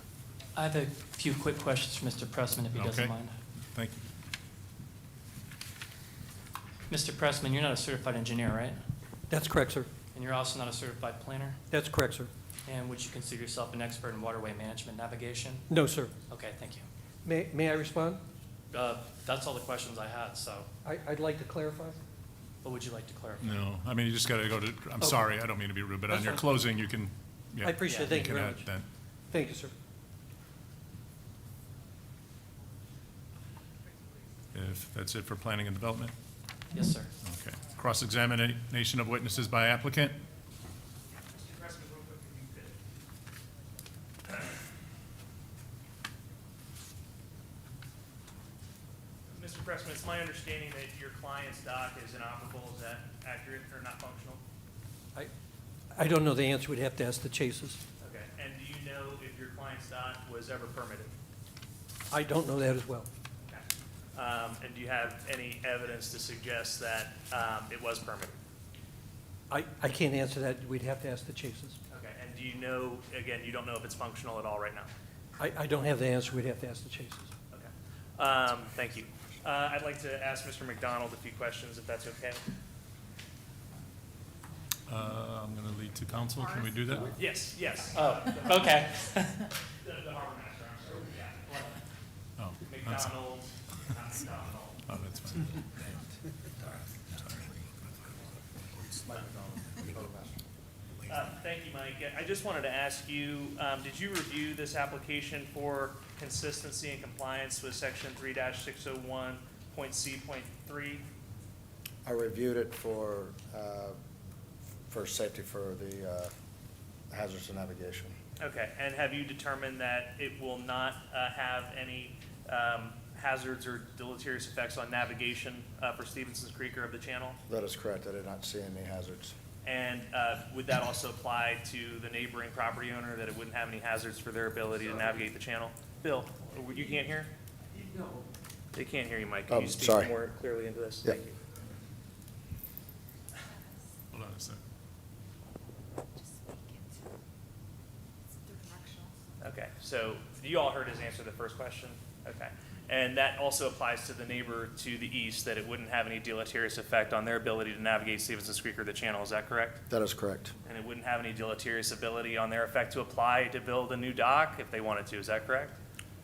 I have a few quick questions for Mr. Pressman, if he doesn't Okay. mind. Thank you. Mr. Pressman, you're not a certified engineer, right? That's correct, sir. And you're also not a certified planner? That's correct, sir. And would you consider yourself an expert in waterway management navigation? No, sir. Okay, thank you. May I respond? That's all the questions I had, so I'd like to clarify. what would you like to clarify? No, I mean, you just got to go to, I'm Okay. sorry, I don't mean to be rude, but on That's your fine. closing, you can, yeah. I appreciate it. Thank you can very add much. that. Thank you, sir. If that's it for planning and development? Yes, sir. Okay. Cross-examination of witnesses by applicant? Mr. Pressman, real quick, if you could. Mr. Pressman, it's my understanding that your client's dock is inoperable. Is that accurate or not functional? I don't know the answer. We'd have to ask the Chases. Okay. And do you know if your client's dock was ever permitted? I don't know that as well. Okay. And do you have any evidence to suggest that it was permitted? I can't answer that. We'd have to ask the Chases. Okay. And do you know, again, you don't know if it's functional at all right now? I don't have the answer. We'd have to ask the Chases. Okay. Thank you. I'd like to ask Mr. McDonald a few questions, if that's okay. I'm going to lead to council. Can we do that? Yes, yes. Oh, okay. The harbor master, I'm sorry. Yeah. Oh, McDonald, not McDonald. Oh, that's fine. Thank you, Mike. I just wanted to ask you, did you review this application for consistency and compliance with section 3-601.C.3? I reviewed it for safety for the hazards of navigation. Okay, and have you determined that it will not have any hazards or deleterious effects on navigation for Stevenson's Creek or of the channel? That is correct. I did not see any hazards. And would that also apply to the neighboring property owner, that it wouldn't have any hazards for their ability to navigate the channel? Bill, you can't hear? No. They can't hear you, Mike. Can you speak sorry. more clearly into this? Yep. Thank you. Hold on a second. Okay, so you all heard his answer to the first question? Okay. And that also applies to the neighbor to the east, that it wouldn't have any deleterious effect on their ability to navigate Stevenson's Creek or the channel, is that correct? That is correct. And it wouldn't have any deleterious ability on their effect to apply to build a new dock if they wanted to, is that correct?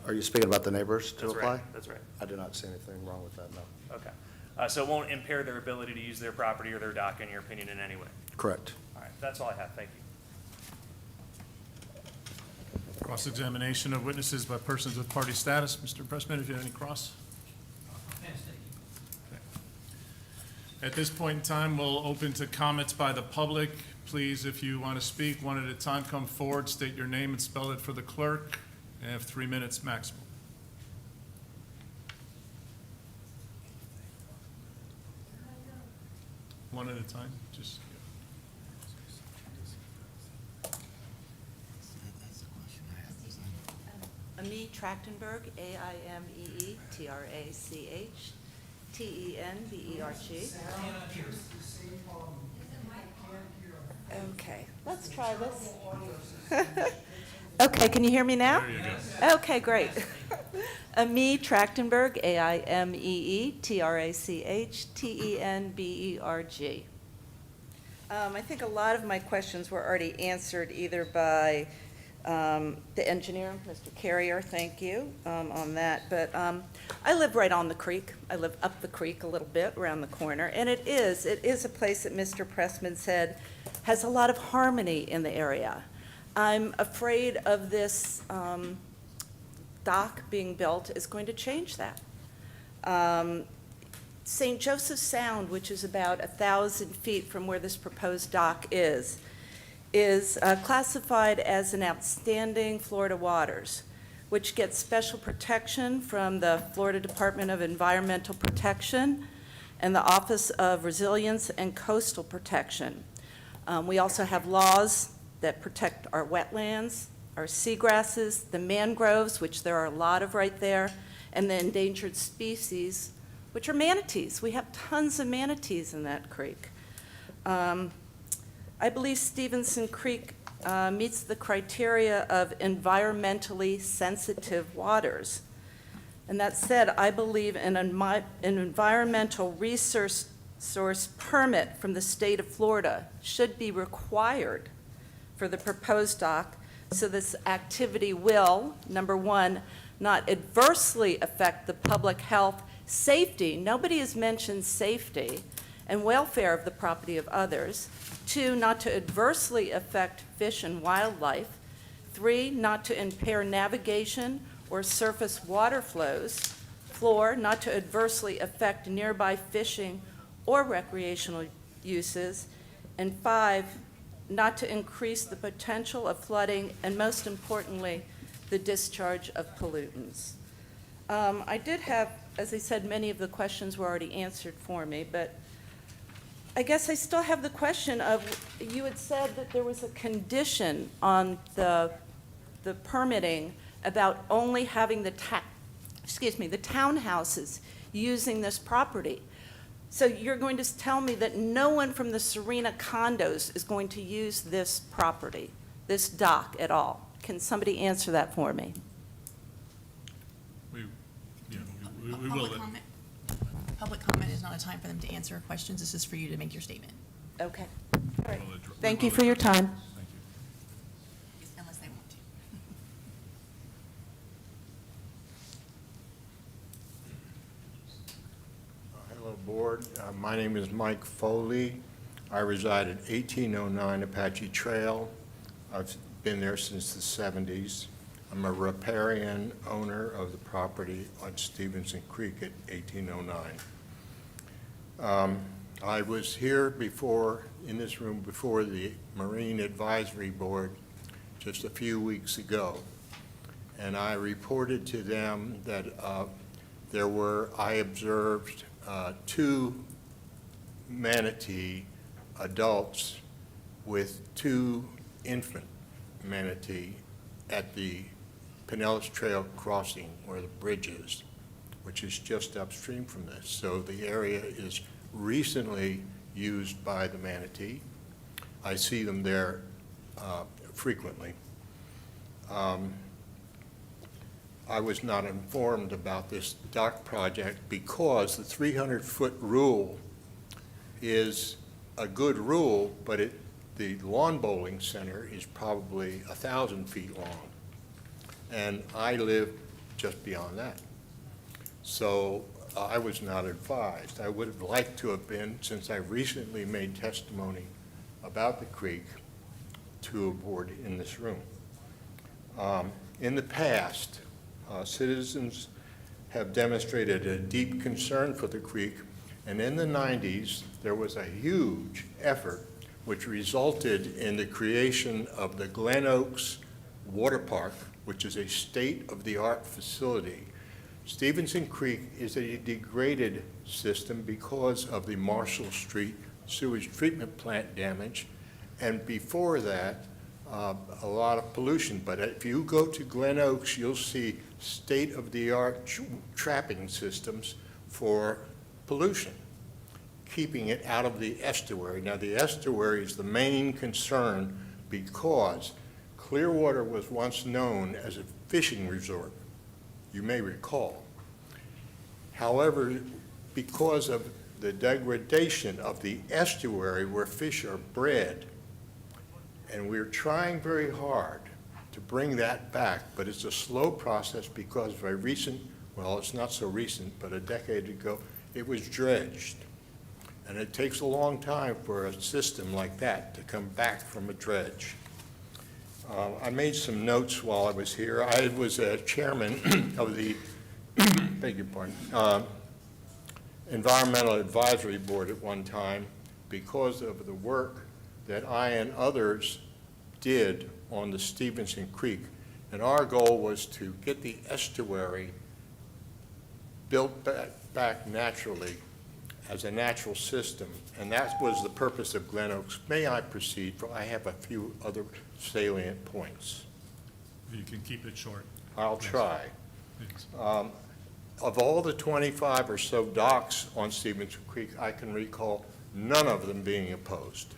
Are you speaking about the neighbors to That's apply? right, that's right. I do not see anything wrong with that, no. Okay. So it won't impair their ability to use their property or their dock, in your opinion, in any way? Correct. All right, that's all I have, thank you. Cross-examination of witnesses by persons with party status. Mr. Pressman, if you have any cross? Okay. At this point in time, we'll open to comments by the public. Please, if you want to speak one at a time, come forward, state your name and spell it for the clerk. You have 3 minutes maximum. One at a time, just. Amee Trachtenberg, A-I-M-E-E-T-R-A-C-H, T-E-N-B-E-R-G. Okay, let's try this. Okay, can you hear me now? There you go. Okay, great. Amee Trachtenberg, A-I-M-E-E-T-R-A-C-H, T-E-N-B-E-R-G. I think a lot of my questions were already answered either by the engineer, Mr. Carrier, thank you on that. But I live right on the creek. I live up the creek a little bit, around the corner. And it is a place that Mr. Pressman said has a lot of harmony in the area. I'm afraid of this dock being built is going to change that. St. Joseph Sound, which is about 1,000 feet from where this proposed dock is classified as an outstanding Florida waters, which gets special protection from the Florida Department of Environmental Protection and the Office of Resilience and Coastal Protection. We also have laws that protect our wetlands, our seagrasses, the mangroves, which there are a lot of right there, and the endangered species, which are manatees. We have tons of manatees in that creek. I believe Stevenson Creek meets the criteria of environmentally sensitive waters. And that said, I believe an environmental resource permit from the state of Florida should be required for the proposed dock, so this activity will, number one, not adversely affect the public health, safety, nobody has mentioned safety, and welfare of the property of others. 2, not to adversely affect fish and wildlife. 3, not to impair navigation or surface water flows. 4, not to adversely affect nearby fishing or recreational uses. And 5, not to increase the potential of flooding, and most importantly, the discharge of pollutants. I did have, as I said, many of the questions were already answered for me, but I guess I still have the question of, you had said that there was a condition on the permitting about only having the townhouses using this property. So you're going to tell me that no one from the Serena condos is going to use this property, this dock at all? Can somebody answer that for me? We will. Public comment is not a time for them to answer questions. This is for you to make your statement. Okay. All right. Thank you for your time. Thank you. Unless they want to. Board. My name is Mike Foley. I reside at 1809 Apache Trail. I've been there since the 70s. I'm a riparian owner of the property on Stevenson Creek at 1809. I was here before, in this room, before the Marine Advisory Board just a few weeks ago, and I reported to them that I observed 2 manatee adults with 2 infant manatee at the Pinellas Trail crossing where the bridge is, which is just upstream from this. So the area is recently used by the manatee. I see them there frequently. I was not informed about this dock project because the 300-foot rule is a good rule, but the lawn bowling center is probably 1,000 feet long. And I live just beyond that. So I was not advised. I would have liked to have been, since I recently made testimony about the creek to a board in this room. In the past, citizens have demonstrated a deep concern for the creek, and in the 90s, there was a huge effort which resulted in the creation of the Glen Oaks Water Park, which is a state-of-the-art facility. Stevenson Creek is a degraded system because of the Marshall Street sewage treatment plant damage, and before that, a lot of pollution. But if you go to Glen Oaks, you'll see state-of-the-art trapping systems for pollution, keeping it out of the estuary. Now, the estuary is the main concern because Clearwater was once known as a fishing resort, you may recall. However, because of the degradation of the estuary where fish are bred, and we're trying very hard to bring that back, but it's a slow process because of a recent, well, it's not so recent, but a decade ago, it was dredged. And it takes a long time for a system like that to come back from a dredge. I made some notes while I was here. I was a chairman of the, beg your pardon, Environmental Advisory Board at one time because of the work that I and others did on the Stevenson Creek. And our goal was to get the estuary built back naturally as a natural system. And that was the purpose of Glen Oaks. May I proceed? For I have a few other salient points. You can keep it short. I'll Please. try. Please. Of all the 25 or so docks on Stevenson Creek, I can recall none of them being opposed.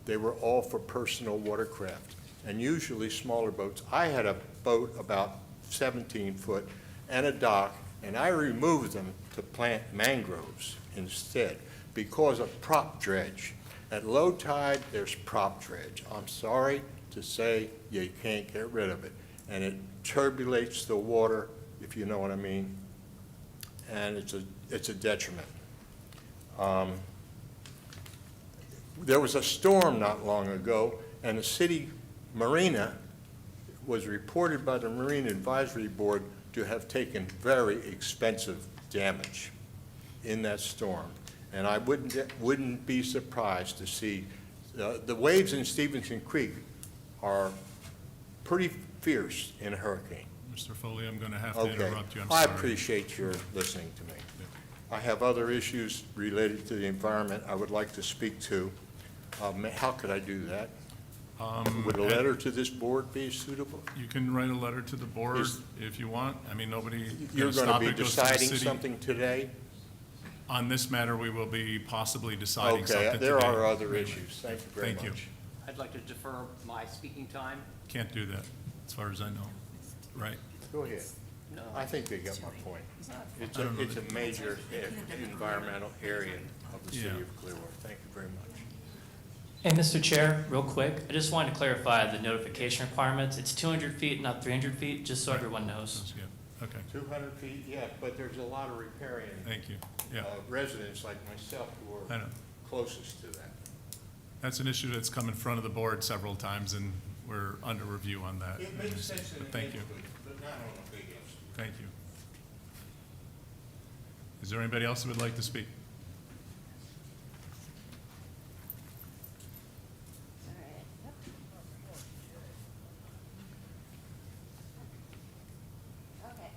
They were all for personal watercraft, and usually smaller boats. I had a boat about 17 foot and a dock, and I removed them to plant mangroves instead because of prop dredge. At low tide, there's prop dredge. I'm sorry to say you can't get rid of it, and it turbulates the water, if you know what I mean, and it's a detriment. There was a storm not long ago, and the city marina was reported by the Marine Advisory Board to have taken very expensive damage in that storm. And I wouldn't be surprised to see the waves in Stevenson Creek are pretty fierce in a hurricane. Mr. Foley, I'm going to have to Okay. interrupt you. I'm I sorry. appreciate your listening to me. I have other issues related to the environment I would like to speak to. How could I do that? Would a letter to this board be suitable? You can write a letter to the board Is- if you want. I mean, nobody You're can going to stop be it. Goes to the deciding city. something today? On this matter, we will be possibly deciding something Okay, today. there are other issues. Thank you very much. Thank you. I'd like to defer my speaking time. Can't do that, as far as I know. Right? Go ahead. No. I think they got my point. It's I don't know it's a major environmental area of the city Yeah. of Clearwater. Thank you very much. Hey, Mr. Chair, real quick, I just wanted to clarify the notification requirements. It's 200 feet, not 300 feet, just so everyone knows. Sounds good. Okay, 200 feet, yeah, but there's a lot of riparian thank you. Yeah, residents like myself who I are know. closest to that. That's an issue that's come in front of the board several times, and we're under review on that. It makes sense in But a thank you. neighborhood, but not on a big issue. Thank you. Is there anybody else who would like to speak? Okay,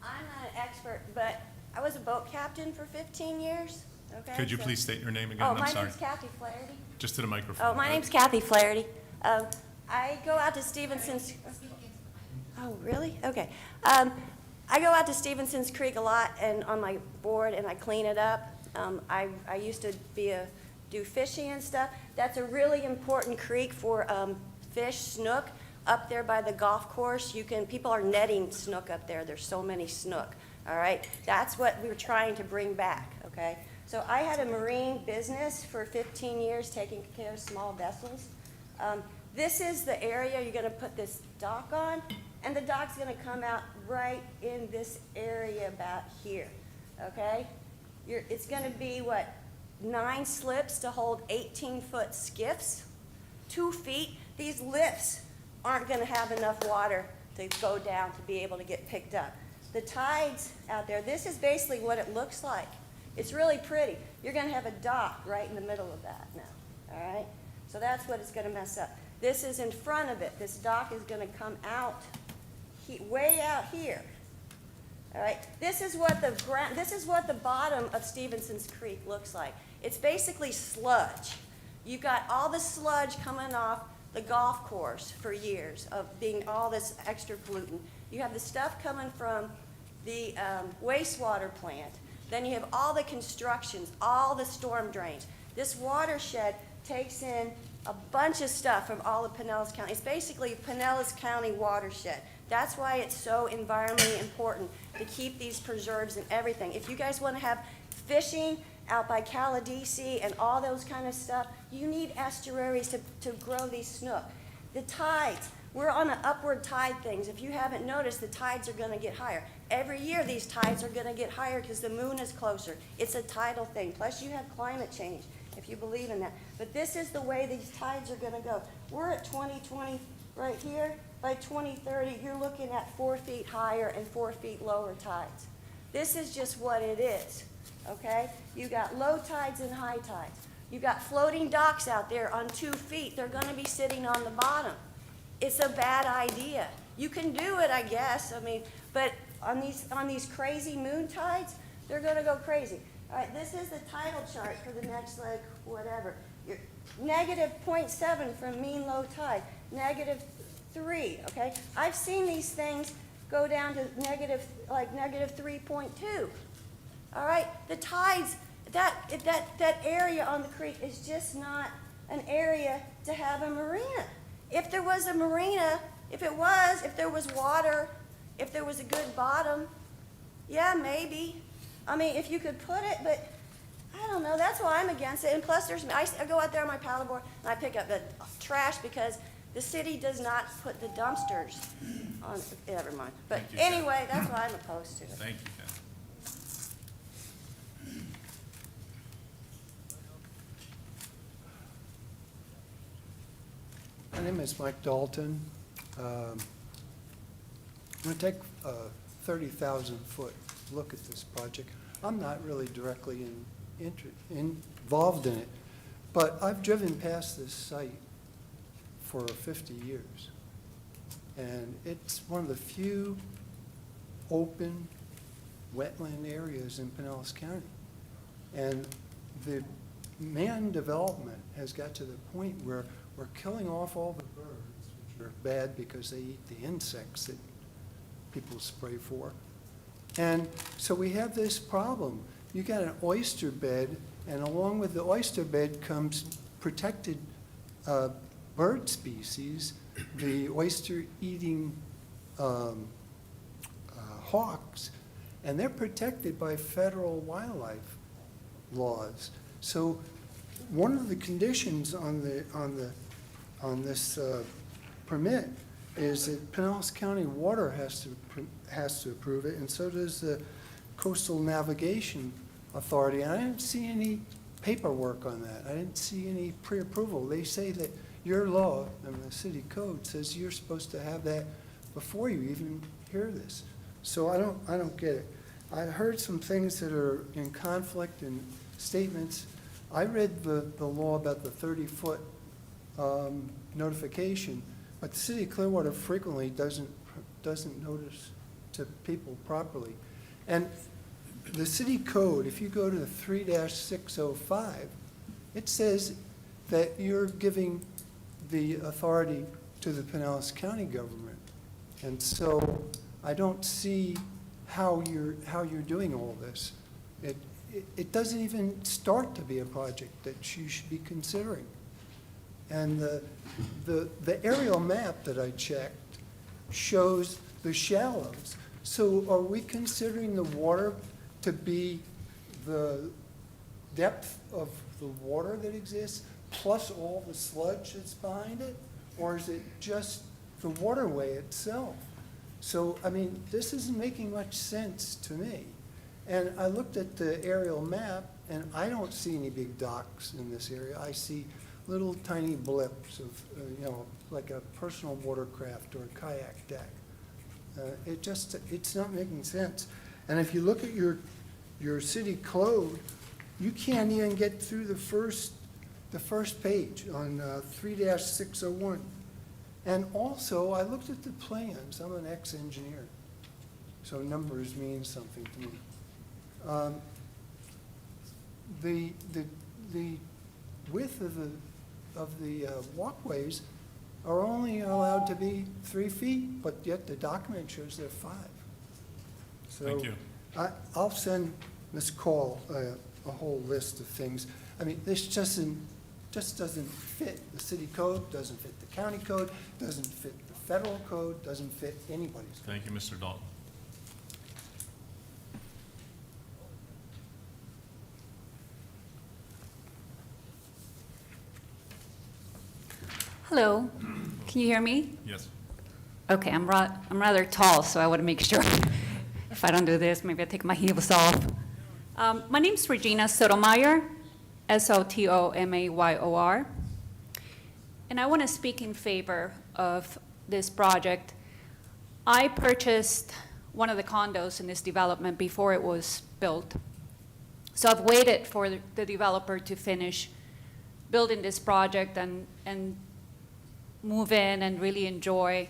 I'm not an expert, but I was a boat captain for 15 years, okay? Could you so- please state your name again? Oh, I'm my sorry. name's Kathy Flaherty. Just to the microphone. Oh, my name's Kathy Flaherty. I go out to Stevenson's. Oh, really? Okay. I go out to Stevenson's Creek a lot and on my board, and I clean it up. I used to do fishing and stuff. That's a really important creek for fish, snook. Up there by the golf course, people are netting snook up there. There's so many snook. All right, that's what we were trying to bring back. Okay. So I had a marine business for 15 years, taking care of small vessels. This is the area you're going to put this dock on, and the dock's going to come out right in this area about here, okay? It's going to be, 9 slips to hold 18-foot skiffs, 2 feet. These lifts aren't going to have enough water to go down to be able to get picked up. The tides out there, this is basically what it looks like. It's really pretty. You're going to have a dock right in the middle of that now, all right? So that's what it's going to mess up. This is in front of it. This dock is going to come out, way out here, all right? This is what the bottom of Stevenson's Creek looks like. It's basically sludge. You've got all the sludge coming off the golf course for years of being all this extra pollutant. You have the stuff coming from the wastewater plant. Then you have all the constructions, all the storm drains. This watershed takes in a bunch of stuff from all of Pinellas County. It's basically Pinellas County watershed. That's why it's so environmentally important to keep these preserves and everything. If you guys want to have fishing out by Caladesi and all those kind of stuff, you need estuaries to grow these snook. The tides, we're on an upward tide things. If you haven't noticed, the tides are going to get higher. Every year these tides are going to get higher because the moon is closer. It's a tidal thing. Plus you have climate change, if you believe in that. But this is the way these tides are going to go. We're at 2020 right here. By 2030, you're looking at 4 feet higher and 4 feet lower tides. This is just what it is, okay? You got low tides and high tides. You got floating docks out there on 2 feet. They're going to be sitting on the bottom. It's a bad idea. You can do it, I guess. But on these crazy moon tides, they're going to go crazy. All right, this is the tidal chart for the next, whatever. You're negative 0.7 from mean low tide, negative 3, okay? I've seen these things go down to negative 3.2. All right, the tides, that area on the creek is just not an area to have a marina. If there was a marina, if there was water, if there was a good bottom, yeah, maybe. If you could put it, but I don't know. That's why I'm against it. And plus, I go out there on my paddleboard and I pick up the trash because the city does not put the dumpsters on. Never mind. But Thank you, Kat. anyway, that's why I'm opposed to it. Thank you, Ken. My name is Mike Dalton. I'm going to take a 30,000-foot look at this project. I'm not really directly involved in it, but I've driven past this site for 50 years. And it's one of the few open wetland areas in Pinellas County. And the man development has got to the point where we're killing off all the birds, which are bad because they eat the insects that people spray for. And so we have this problem. You got an oyster bed, and along with the oyster bed comes protected bird species, the oyster-eating hawks, and they're protected by federal wildlife laws. So one of the conditions on this permit is that Pinellas County Water has to approve it, and so does the Coastal Navigation Authority. And I didn't see any paperwork on that. I didn't see any pre-approval. They say that your law and the city code says you're supposed to have that before you even hear this. So I don't get it. I heard some things that are in conflict in statements. I read the law about the 30-foot notification, but the city of Clearwater frequently doesn't notice to people properly. And the city code, if you go to the 3-605, it says that you're giving the authority to the Pinellas County government. And so I don't see how you're doing all this. It doesn't even start to be a project that you should be considering. And the aerial map that I checked shows the shallows. So are we considering the water to be the depth of the water that exists plus all the sludge that's behind it? Or is it just the waterway itself? So, I mean, this isn't making much sense to me. And I looked at the aerial map, and I don't see any big docks in this area. I see little tiny blips of, like a personal watercraft or a kayak deck. It's not making sense. And if you look at your city code, you can't even get through the first page on 3-601. And also, I looked at the plans. I'm an ex-engineer, so numbers mean something to me. The width of the walkways are only allowed to be 3 feet, but yet the document shows they're 5. So Thank you. I'll send Ms. Call a whole list of things. I mean, this just doesn't fit the city code, doesn't fit the county code, doesn't fit the federal code, doesn't fit anybody's code. Thank you, Mr. Dalton. Hello, can you hear me? Yes. Okay, I'm rather tall, so I want to make sure if I don't do this, maybe I take my heels off. My name's Regina Sotomayor, Sotomayor, and I want to speak in favor of this project. I purchased one of the condos in this development before it was built. So I've waited for the developer to finish building this project and move in and really enjoy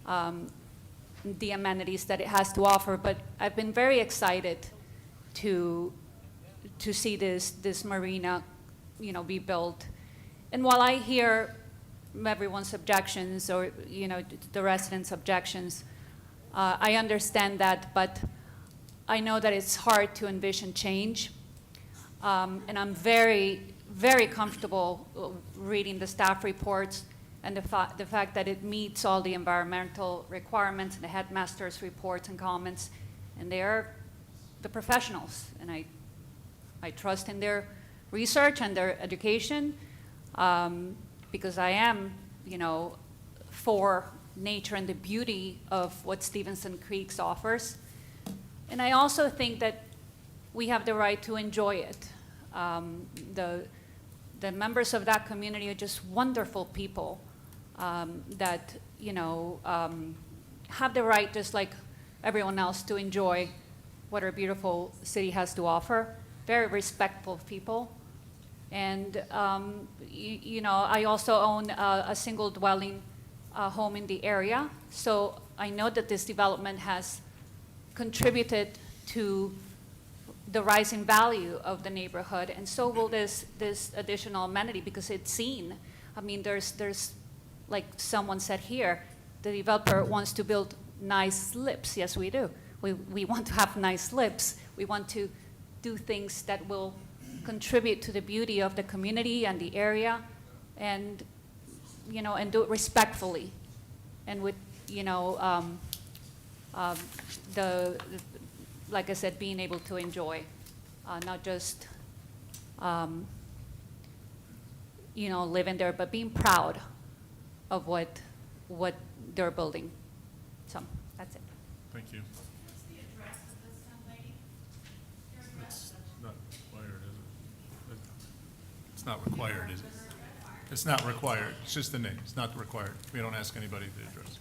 the amenities that it has to offer. But I've been very excited to see this marina, be built. And while I hear everyone's objections or, the residents' objections, I understand that, but I know that it's hard to envision change. And I'm very, very comfortable reading the staff reports and the fact that it meets all the environmental requirements and the headmaster's reports and comments, and they're the professionals, and I trust in their research and their education, because I am, for nature and the beauty of what Stevenson Creek offers. And I also think that we have the right to enjoy it. The members of that community are just wonderful people that, have the right, just like everyone else, to enjoy what our beautiful city has to offer. Very respectful people. And, I also own a single dwelling home in the area. So I know that this development has contributed to the rising value of the neighborhood, and so will this additional amenity, because it's seen. I mean, there's like someone said here, the developer wants to build nice slips. Yes, we do. We want to have nice slips. We want to do things that will contribute to the beauty of the community and the area, and and do it respectfully, and with like I said, being able to enjoy, not just living there, but being proud of what their building. So that's it. Thank you. It's not required, is it? It's not required, is it? It's not required. It's just the name. It's not required. We don't ask anybody the address.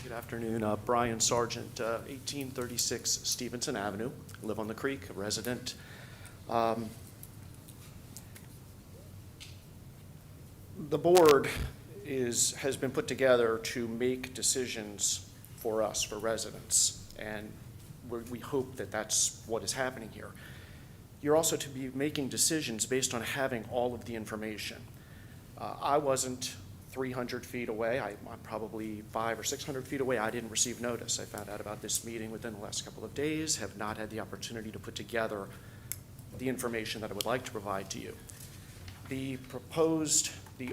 Good afternoon, Brian Sargent, 1836 Stevenson Avenue, live on the creek, a resident. The board has been put together to make decisions for us, for residents, and we hope that that's what is happening here. You're also to be making decisions based on having all of the information. I wasn't 300 feet away. I'm probably 500 or 600 feet away. I didn't receive notice. I found out about this meeting within the last couple of days, have not had the opportunity to put together the information that I would like to provide to you. The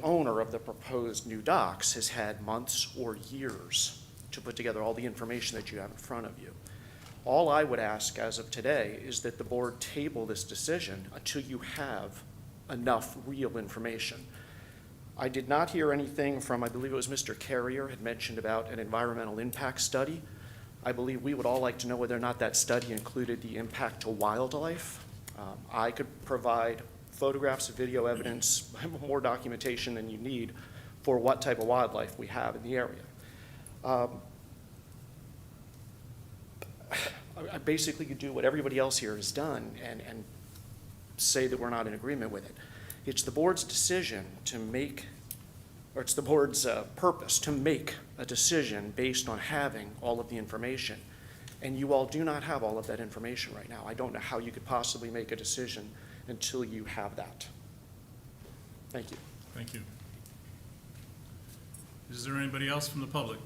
owner of the proposed new docks has had months or years to put together all the information that you have in front of you. All I would ask as of today is that the board table this decision until you have enough real information. I did not hear anything from, I believe it was Mr. Carrier had mentioned about an environmental impact study. I believe we would all like to know whether or not that study included the impact to wildlife. I could provide photographs, video evidence, more documentation than you need for what type of wildlife we have in the area. I basically could do what everybody else here has done and say that we're not in agreement with it. It's the board's decision to make, or it's the board's purpose to make a decision based on having all of the information. And you all do not have all of that information right now. I don't know how you could possibly make a decision until you have that. Thank you. Thank you. Is there anybody else from the public?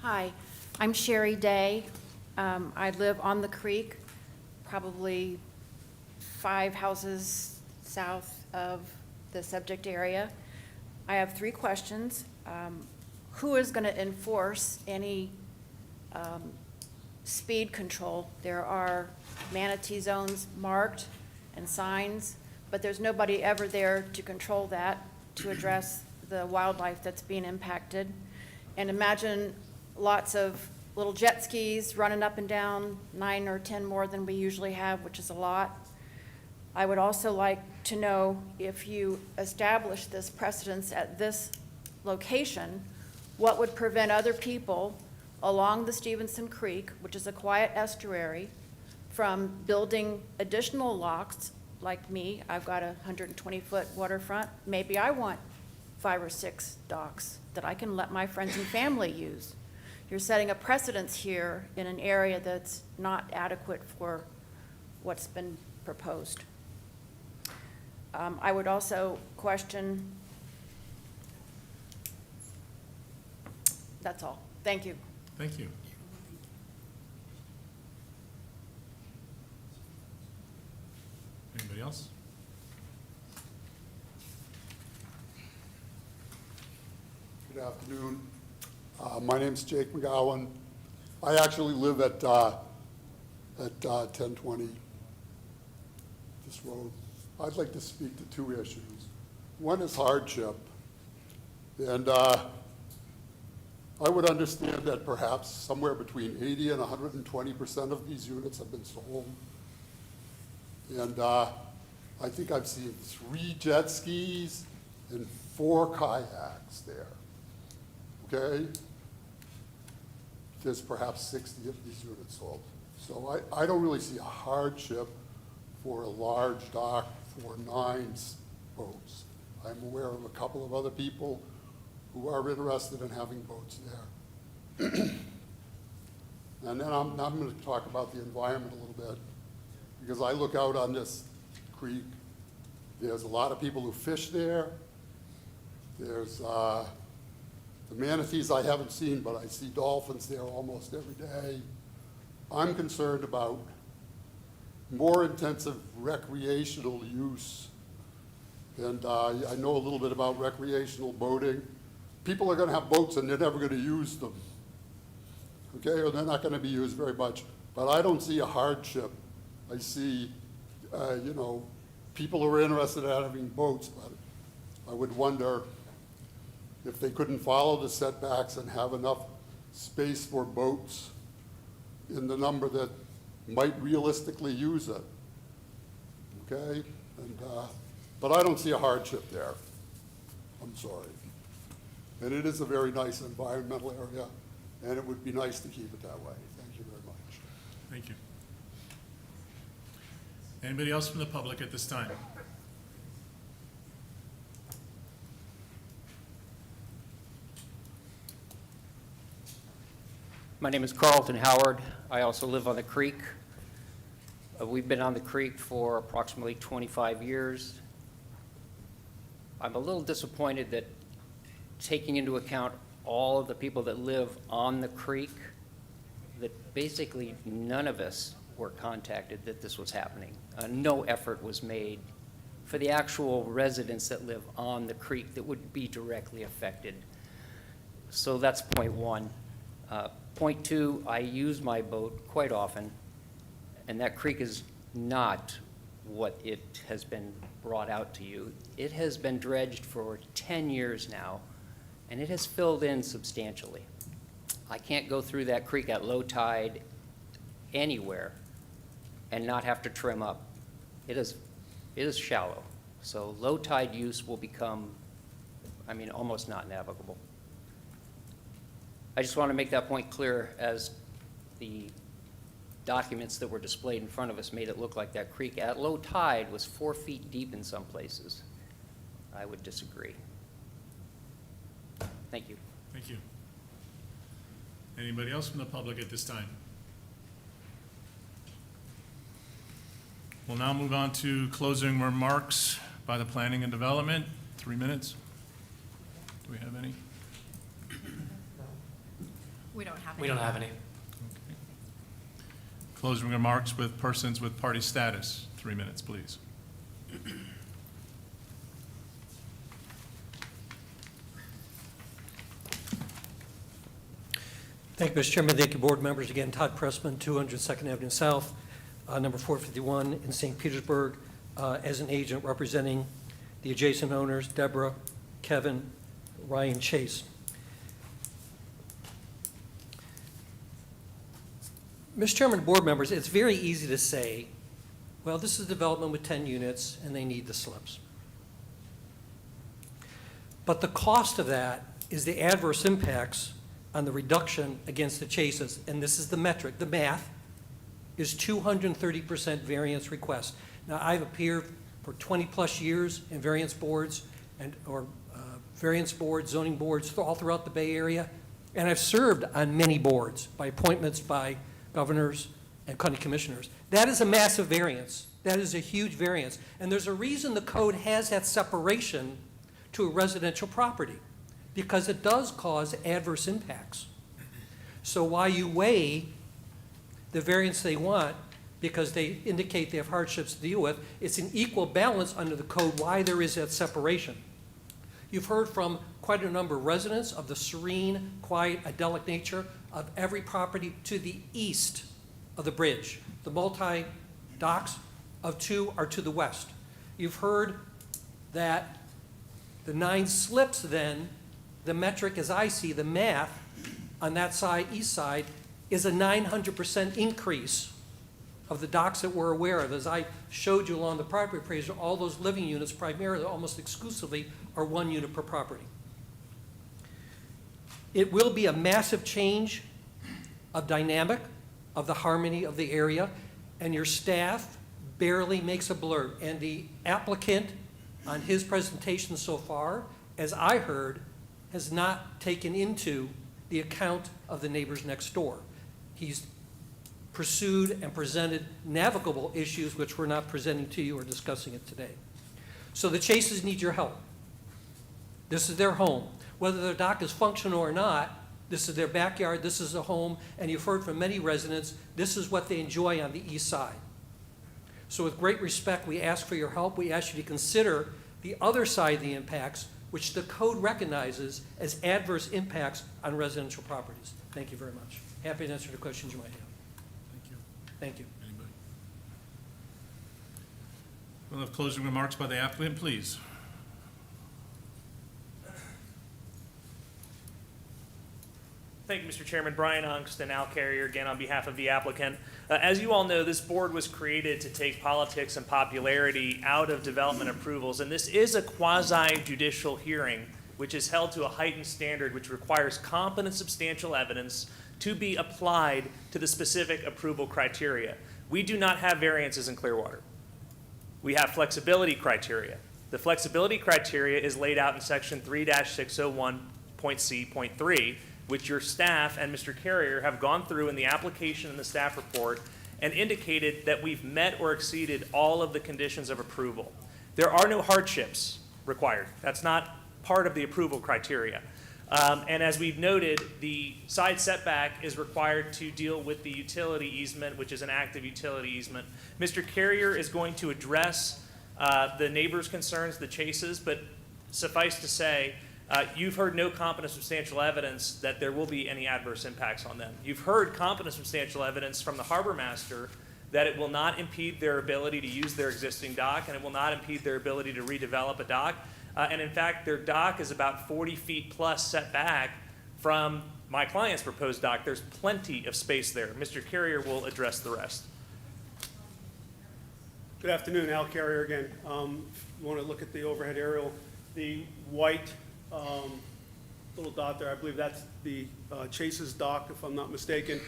Hi, I'm Sherry Day. I live on the creek, probably 5 houses south of the subject area. I have 3 questions. Who is going to enforce any speed control? There are manatee zones marked and signs, but there's nobody ever there to control that, to address the wildlife that's being impacted. And imagine lots of little jet skis running up and down, 9 or 10 more than we usually have, which is a lot. I would also like to know if you establish this precedence at this location, what would prevent other people along the Stevenson Creek, which is a quiet estuary, from building additional locks like me? I've got a 120-foot waterfront. Maybe I want 5 or 6 docks that I can let my friends and family use. You're setting a precedence here in an area that's not adequate for what's been proposed. I would also question, that's all. Thank you. Thank you. Anybody else? Good afternoon. My name's Jake McGowan. I actually live at 1020 this road. I'd like to speak to 2 issues. One is hardship. And I would understand that perhaps somewhere between 80 and 120% of these units have been sold. And I think I've seen 3 jet skis and 4 kayaks there. Okay? There's perhaps 60 of these units sold. So I don't really see a hardship for a large dock for 9 boats. I'm aware of a couple of other people who are interested in having boats there. And then I'm going to talk about the environment a little bit, because I look out on this creek. There's a lot of people who fish there. There's the manatees I haven't seen, but I see dolphins there almost every day. I'm concerned about more intensive recreational use. And I know a little bit about recreational boating. People are going to have boats and they're never going to use them. Okay, or they're not going to be used very much. but I don't see a hardship. I see, people are interested in having boats, but I would wonder if they couldn't follow the setbacks and have enough space for boats in the number that might realistically use it. Okay? But I don't see a hardship there. I'm sorry. And it is a very nice environmental area, and it would be nice to keep it that way. Thank you very much. Thank you. Anybody else from the public at this time? My name is Carlton Howard. I also live on the creek. We've been on the creek for approximately 25 years. I'm a little disappointed that, taking into account all of the people that live on the creek, that basically none of us were contacted that this was happening. No effort was made for the actual residents that live on the creek that would be directly affected. So that's point one. Point two, I use my boat quite often, and that creek is not what it has been brought out to you. It has been dredged for 10 years now, and it has filled in substantially. I can't go through that creek at low tide anywhere and not have to trim up. It is shallow, so low tide use will become, almost not navigable. I just want to make that point clear, as the documents that were displayed in front of us made it look like that creek at low tide was 4 feet deep in some places. I would disagree. Thank you. Thank you. Anybody else from the public at this time? We'll now move on to closing remarks by the Planning and Development. 3 minutes. Do we have any? We don't have any. We don't have any. Okay. Closing remarks with persons with party status. 3 minutes, please. Thank you, Mr. Chairman. Thank you, board members. Again, Todd Pressman, 200 2nd Avenue South, number 451 in St. Petersburg, as an agent representing the adjacent owners, Deborah, Kevin, Ryan Chase. Mr. Chairman, board members, it's very easy to say, well, this is a development with 10 units and they need the slips. But the cost of that is the adverse impacts on the reduction against the Chases, and this is the metric, the math, is 230% variance request. Now, I've appeared for 20-plus years in variance boards variance boards, zoning boards all throughout the Bay Area, and I've served on many boards by appointments by governors and county commissioners. That is a massive variance. That is a huge variance, and there's a reason the code has that separation to a residential property, because it does cause adverse impacts. So while you weigh the variance they want, because they indicate they have hardships to deal with, it's an equal balance under the code why there is that separation. You've heard from quite a number of residents of the serene, quiet, idyllic nature of every property to the east of the bridge. The multi-docks of 2 are to the west. You've heard that the 9 slips then, the metric as I see the math on that side, east side, is a 900% increase of the docks that we're aware of. As I showed you along the property appraiser, all those living units primarily, almost exclusively, are 1 unit per property. It will be a massive change of dynamic, of the harmony of the area, and your staff barely makes a blurb. And the applicant on his presentation so far, as I heard, has not taken into the account of the neighbors next door. He's pursued and presented navigable issues which we're not presenting to you or discussing it today. So the Chases need your help. This is their home. Whether their dock is functional or not, this is their backyard, this is a home, and you've heard from many residents, this is what they enjoy on the east side. So with great respect, we ask for your help. We ask you to consider the other side of the impacts, which the code recognizes as adverse impacts on residential properties. Thank you very much. Happy to answer the questions you might have. Thank you. Thank you. Anybody? We'll have closing remarks by the applicant, please. Thank you, Mr. Chairman. Brian Ungst and Al Carrier again on behalf of the applicant. As you all know, this board was created to take politics and popularity out of development approvals, and this is a quasi-judicial hearing which is held to a heightened standard which requires competent substantial evidence to be applied to the specific approval criteria. We do not have variances in Clearwater. We have flexibility criteria. The flexibility criteria is laid out in section 3-601.c.3, which your staff and Mr. Carrier have gone through in the application and the staff report and indicated that we've met or exceeded all of the conditions of approval. There are no hardships required. That's not part of the approval criteria. And as we've noted, the side setback is required to deal with the utility easement, which is an active utility easement. Mr. Carrier is going to address the neighbors' concerns, the Chases, but suffice to say, you've heard no competent substantial evidence that there will be any adverse impacts on them. You've heard competent substantial evidence from the harbor master that it will not impede their ability to use their existing dock, and it will not impede their ability to redevelop a dock. And in fact, their dock is about 40 feet plus setback from my client's proposed dock. There's plenty of space there. Mr. Carrier will address the rest. Good afternoon, Al Carrier again. You want to look at the overhead aerial, the white little dot there, I believe that's the Chase's dock, if I'm not mistaken.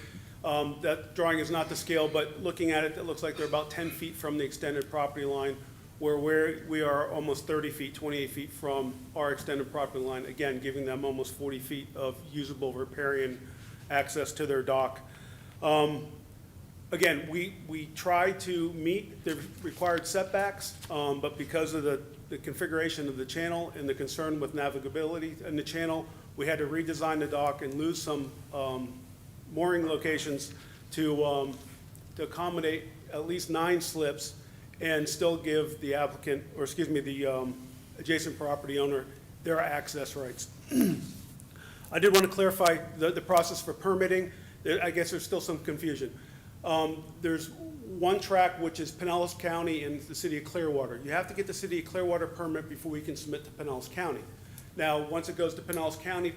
That drawing is not to scale, but looking at it, it looks like they're about 10 feet from the extended property line, where we are almost 30 feet, 28 feet from our extended property line, again, giving them almost 40 feet of usable riparian access to their dock. Again, we try to meet the required setbacks, but because of the configuration of the channel and the concern with navigability in the channel, we had to redesign the dock and lose some mooring locations to accommodate at least 9 slips and still give the applicant, or excuse me, the adjacent property owner their access rights. I did want to clarify the process for permitting. I guess there's still some confusion. There's one track which is Pinellas County and the city of Clearwater. You have to get the city of Clearwater permit before we can submit to Pinellas County. Now, once it goes to Pinellas County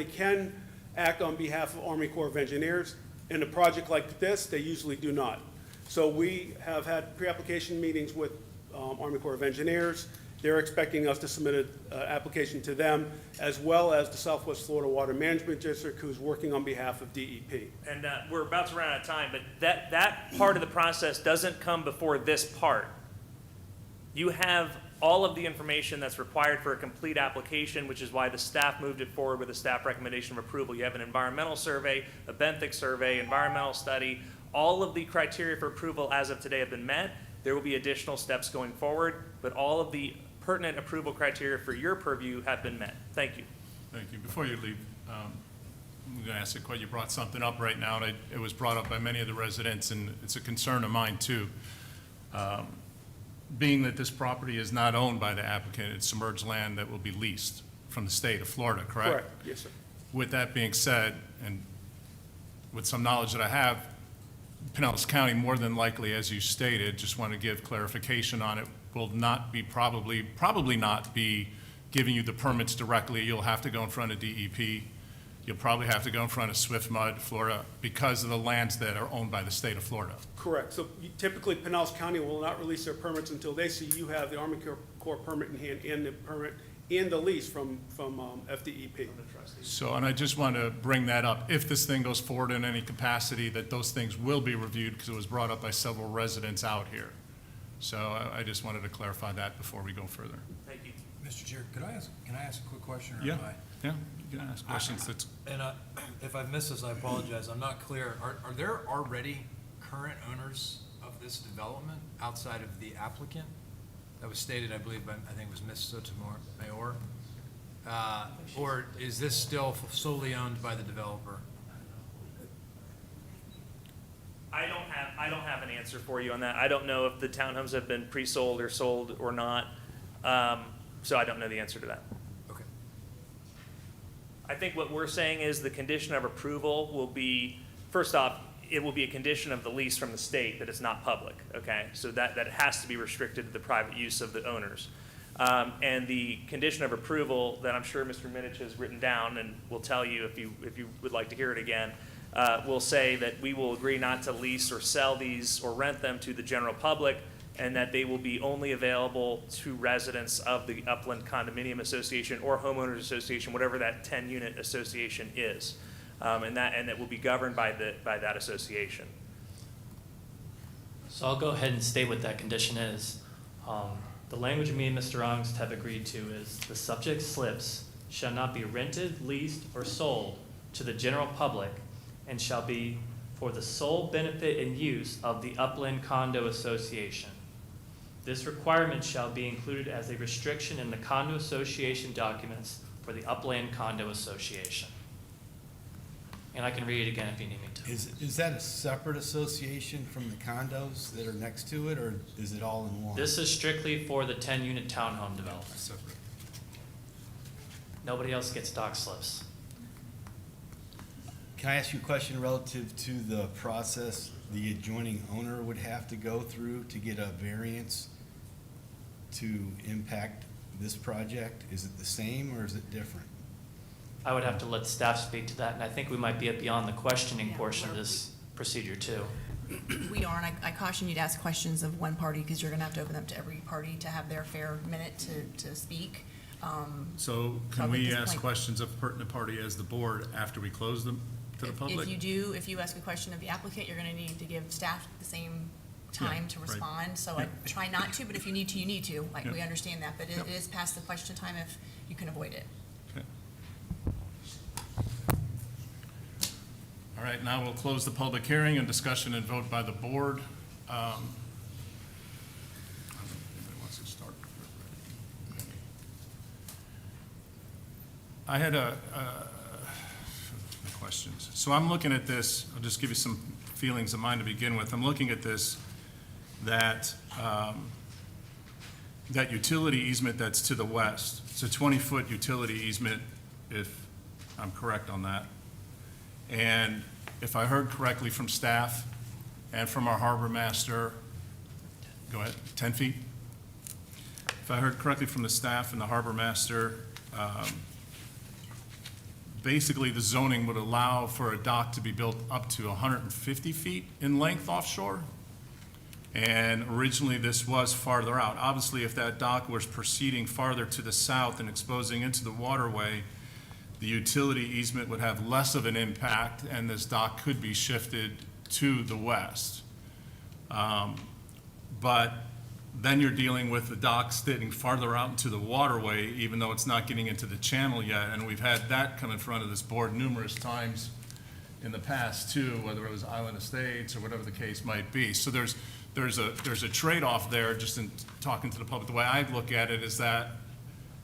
can act on behalf of Army Corps of Engineers. In a project like this, they usually do not. So we have had pre-application meetings with Army Corps of Engineers. They're expecting us to submit an application to them, as well as the Southwest Florida Water Management District, who's working on behalf of DEP. And we're about to run out of time, but that part of the process doesn't come before this part. You have all of the information that's required for a complete application, which is why the staff moved it forward with a staff recommendation of approval. You have an environmental survey, a benthic survey, environmental study. All of the criteria for approval as of today have been met. There will be additional steps going forward, but all of the pertinent approval criteria for your purview have been met. Thank you. Thank you. Before you leave, I'm going to ask a question. You brought something up right now, and it was brought up by many of the residents, and it's a concern of mine too. Being that this property is not owned by the applicant, it's submerged land that will be leased from the state of Florida, correct? Correct, yes, sir. With that being said, and with some knowledge that I have, Pinellas County, more than likely, as you stated, just want to give clarification on it, will not be probably not be giving you the permits directly. You'll have to go in front of DEP. You'll probably have to go in front of SwiftMud, Florida, because of the lands that are owned by the state of Florida. Correct. So typically, Pinellas County will not release their permits until they see you have the Army Corps permit in hand and the permit and the lease from FDEP. So, and I just want to bring that up. If this thing goes forward in any capacity, that those things will be reviewed, because it was brought up by several residents out here. So I just wanted to clarify that before we go further. Thank you. Mr. Chair, can I ask a quick question? Or Yeah, am I- yeah, you can ask questions. That's, And if I missed this, I apologize. I'm not clear. Are there already current owners of this development outside of the applicant? That was stated, I believe, by, I think it was Ms. Sotomayor. Or is this still solely owned by the developer? I don't have an answer for you on that. I don't know if the townhomes have been pre-sold or sold or not. So I don't know the answer to that. Okay. I think what we're saying is the condition of approval will be, first off, it will be a condition of the lease from the state that it's not public, okay? So that it has to be restricted to the private use of the owners. And the condition of approval that I'm sure Mr. Minich has written down and will tell you if you would like to hear it again, will say that we will agree not to lease or sell these or rent them to the general public, and that they will be only available to residents of the Upland Condominium Association or Homeowners Association, whatever that 10-unit association is. And that will be governed by that association. So I'll go ahead and state what that condition is. The language me and Mr. Ongst have agreed to is the subject slips shall not be rented, leased, or sold to the general public and shall be for the sole benefit and use of the Upland Condo Association. This requirement shall be included as a restriction in the condo association documents for the Upland Condo Association. And I can read it again if you need me to. Is that a separate association from the condos that are next to it, or is it all in one? This is strictly for the 10-unit townhome development. Separate. Nobody else gets dock slips. Can I ask you a question relative to the process the adjoining owner would have to go through to get a variance to impact this project? Is it the same or is it different? I would have to let staff speak to that, and I think we might be beyond the questioning portion of this procedure too. We are, and I caution you to ask questions of one party, because you're gonna have to open up to every party to have their fair minute to speak. So can Probably we at this ask point- questions of pertinent party as the board after we close them to the public? If you ask a question of the applicant, you're gonna need to give staff the same time to right. respond, so Yeah. I try not to, but if you need to, you need to, like, Yeah. we understand that, but it is past the question time if you can avoid it. Okay. All right, now we'll close the public hearing and discussion and vote by the board. I don't know if anybody wants to start. I had questions. So I'm looking at this, I'll just give you some feelings of mine to begin with. I'm looking at this, that utility easement that's to the west. It's a 20-foot utility easement, if I'm correct on that. And if I heard correctly from staff and from our harbor master, go ahead, 10 feet? If I heard correctly from the staff and the harbor master, basically the zoning would allow for a dock to be built up to 150 feet in length offshore. And originally this was farther out. Obviously, if that dock was proceeding farther to the south and exposing into the waterway, the utility easement would have less of an impact and this dock could be shifted to the west. But then you're dealing with the dock sitting farther out into the waterway, even though it's not getting into the channel yet. And we've had that come in front of this board numerous times in the past too, whether it was Island Estates or whatever the case might be. So there's a trade-off there, just in talking to the public. The way I look at it is that,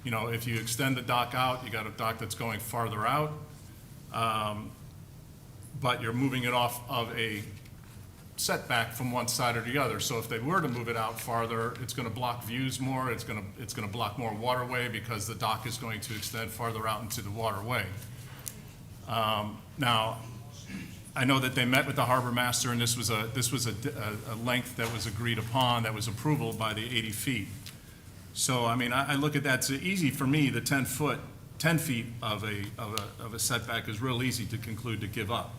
you know, if you extend the dock out, you got a dock that's going farther out, but you're moving it off of a setback from one side or the other. So if they were to move it out farther, it's going to block views more. It's going to block more waterway because the dock is going to extend farther out into the waterway. Now, I know that they met with the harbor master, and this was a length that was agreed upon, that was approval by the 80 feet. So I mean, I look at that. It's easy for me. The 10 feet of a setback is real easy to conclude to give up.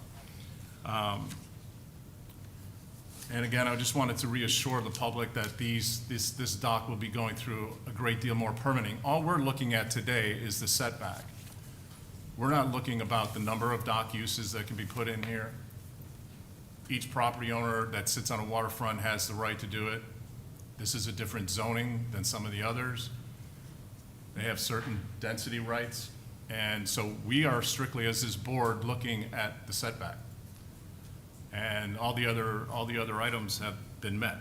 And again, I just wanted to reassure the public that this dock will be going through a great deal more permitting. All we're looking at today is the setback. We're not looking about the number of dock uses that can be put in here. Each property owner that sits on a waterfront has the right to do it. This is a different zoning than some of the others. They have certain density rights. And so we are strictly, as this board, looking at the setback. And all the other items have been met,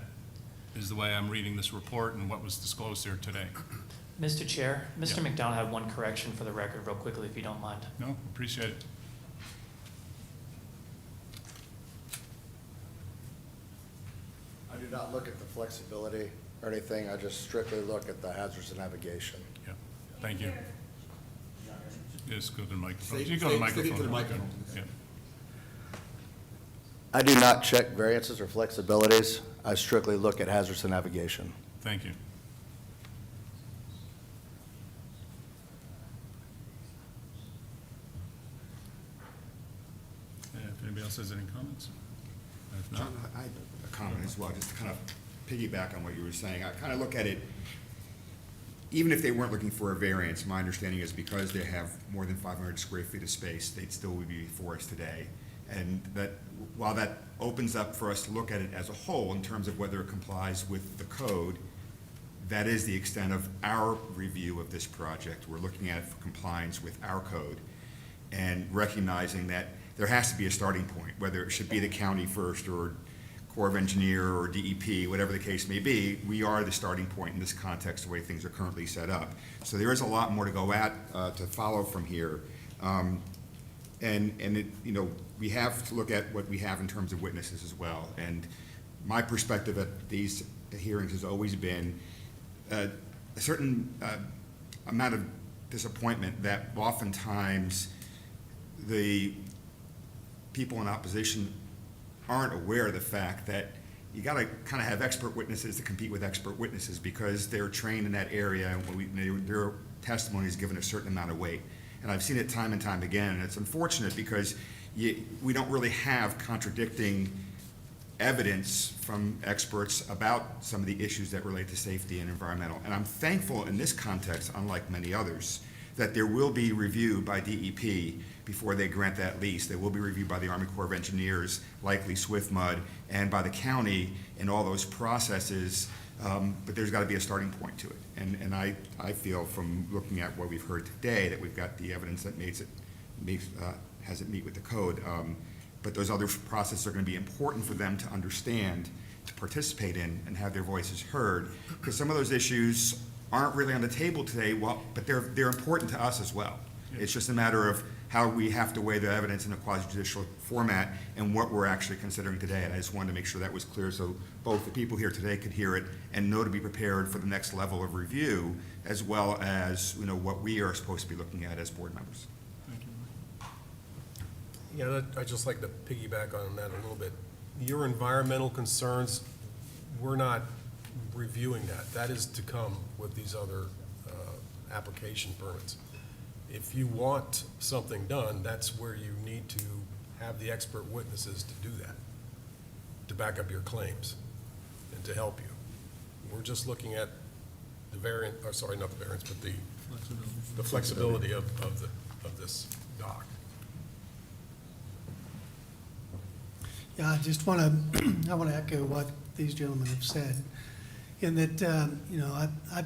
is the way I'm reading this report and what was disclosed here today. Mr. Chair, Mr. McDonald had one correction for the record real quickly, if you don't mind. No, appreciate it. I do not look at the flexibility or anything, I just strictly look at the hazards of navigation. Yeah, thank you. Just go to the microphone. You go to the microphone. to the microphone. Yeah. I do not check variances or flexibilities. I strictly look at hazards and navigation. Thank you. If anybody else has any comments? If not, John, I have a comment as well, just to kind of piggyback on what you were saying. I kind of look at it, even if they weren't looking for a variance, my understanding is because they have more than 500 square feet of space, they'd still would be before us today. And that, while that opens up for us to look at it as a whole in terms of whether it complies with the code, that is the extent of our review of this project. We're looking at it for compliance with our code and recognizing that there has to be a starting point, whether it should be the county first or Corps of Engineer or DEP, whatever the case may be. We are the starting point in this context, the way things are currently set up. So there is a lot more to go at, to follow from here. And it, you know, we have to look at what we have in terms of witnesses as well. And my perspective at these hearings has always been a certain amount of disappointment that oftentimes the people in opposition aren't aware of the fact that you got to kind of have expert witnesses to compete with expert witnesses because they're trained in that area and their testimony is given a certain amount of weight. And I've seen it time and time again, and it's unfortunate because we don't really have contradicting evidence from experts about some of the issues that relate to safety and environmental. And I'm thankful in this context, unlike many others, that there will be review by DEP before they grant that lease. They will be reviewed by the Army Corps of Engineers, likely SWIFMUD, and by the county in all those processes, but there's got to be a starting point to it. And I feel from looking at what we've heard today that we've got the evidence that has it meet with the code. But those other processes are going to be important for them to understand, to participate in, and have their voices heard. Because some of those issues aren't really on the table today, but they're important to us as well. It's just a matter of how we have to weigh the evidence in a quasi-judicial format and what we're actually considering today. And I just wanted to make sure that was clear so both the people here today could hear it and know to be prepared for the next level of review, as well as, you know, what we are supposed to be looking at as board members. Yeah, I'd just like to piggyback on that a little bit. Your environmental concerns, we're not reviewing that. That is to come with these other application permits. If you want something done, that's where you need to have the expert witnesses to do that, to back up your claims and to help you. We're just looking at the variant, or sorry, not the variance, but the flexibility of this dock. Yeah, I just want to, I want to echo what these gentlemen have said, in that, you know, I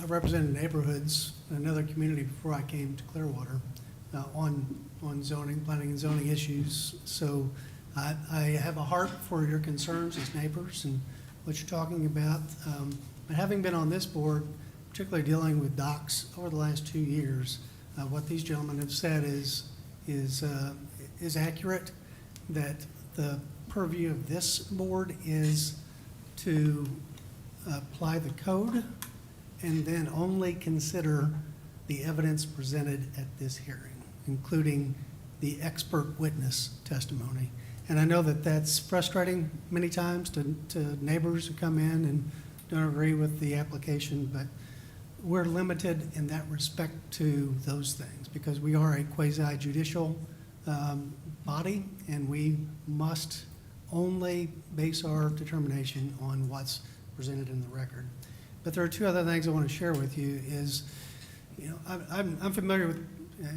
represented neighborhoods in another community before I came to Clearwater on zoning, planning and zoning issues. So I have a heart for your concerns as neighbors and what you're talking about. But having been on this board, particularly dealing with docks over the last 2 years, what these gentlemen have said is accurate, that the purview of this board is to apply the code and then only consider the evidence presented at this hearing, including the expert witness testimony. And I know that that's frustrating many times to neighbors who come in and don't agree with the application, but we're limited in that respect to those things because we are a quasi-judicial body, and we must only base our determination on what's presented in the record. But there are two other things I want to share with you is, you know, I'm familiar with,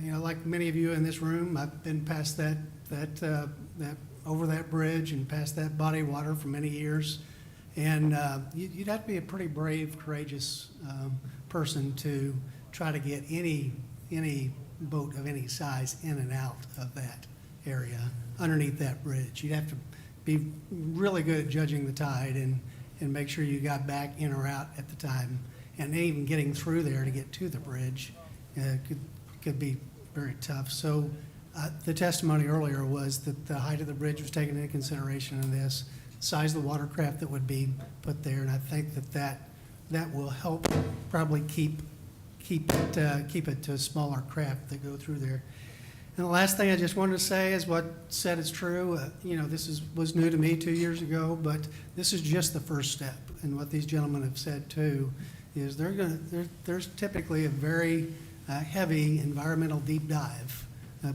you know, like many of you in this room, I've been past that over that bridge and past that body of water for many years. And you'd have to be a pretty brave, courageous person to try to get any boat of any size in and out of that area underneath that bridge. You'd have to be really good at judging the tide and make sure you got back in or out at the time. And even getting through there to get to the bridge could be very tough. So the testimony earlier was that the height of the bridge was taken into consideration in this, size of the watercraft that would be put there, and I think that will help probably keep it to smaller craft that go through there. And the last thing I just wanted to say is what said is true. Was new to me 2 years ago, but this is just the first step. And what these gentlemen have said too is there's typically a very heavy environmental deep dive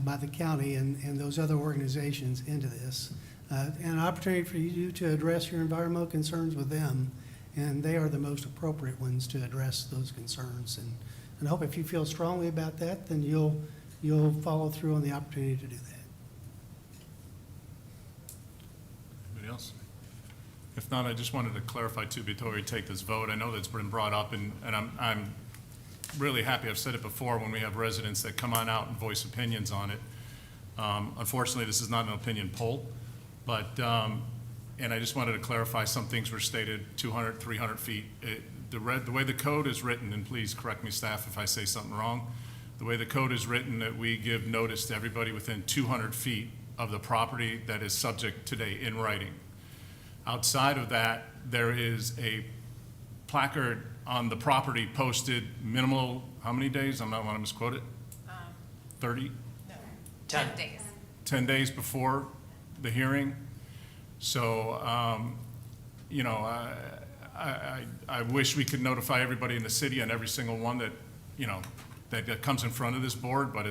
by the county and those other organizations into this. And an opportunity for you to address your environmental concerns with them, and they are the most appropriate ones to address those concerns. And I hope if you feel strongly about that, then you'll follow through on the opportunity to do that. Anybody else? If not, I just wanted to clarify too before we take this vote. I know that's been brought up, and I'm really happy. I've said it before when we have residents that come on out and voice opinions on it. Unfortunately, this is not an opinion poll, but, and I just wanted to clarify some things were stated, 200, 300 feet. The way the code is written, and please correct me, staff, if I say something wrong, the way the code is written, that we give notice to everybody within 200 feet of the property that is subject today in writing. Outside of that, there is a placard on the property posted minimal, how many days? I'm not want to misquote it. 30? No, 10 days. 10 days before the hearing. So, I wish we could notify everybody in the city and every single one that, that comes in front of this board, but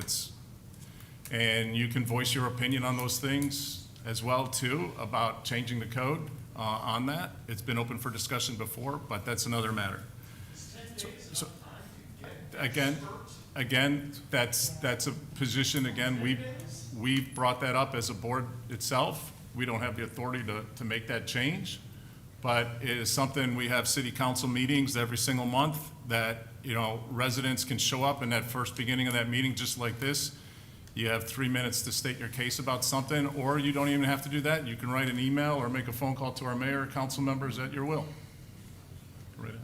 and you can voice your opinion on those things as well too, about changing the code on that. It's been open for discussion before, but that's another matter. So again, that's a position, again, we've brought that up as a board itself. We don't have the authority to make that change, but it is something, we have city council meetings every single month that, residents can show up in that first beginning of that meeting, just like this. You have 3 minutes to state your case about something, or you don't even have to do that. You can write an email or make a phone call to our mayor or council members at your will. Rita.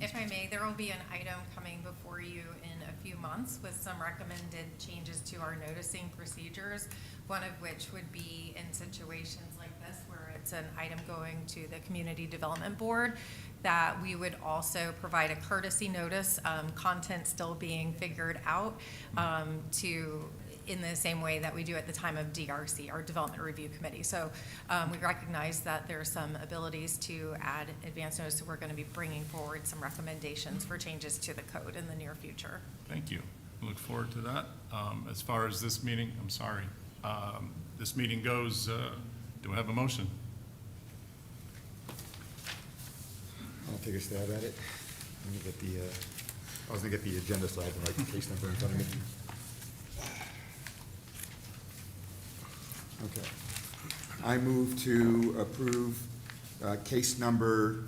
If I may, there will be an item coming before you in a few months with some recommended changes to our noticing procedures, one of which would be in situations like this where it's an item going to the Community Development Board, that we would also provide a courtesy notice, content still being figured out, in the same way that we do at the time of DRC, our Development Review Committee. So we recognize that there are some abilities to add advance notice, so we're going to be bringing forward some recommendations for changes to the code in the near future. Thank you. I look forward to that. As far as this meeting, this meeting goes, do I have a motion? I'll take a stab at it. Let me get I was gonna get the agenda so I can write the case number in front of me. Okay. I move to approve case number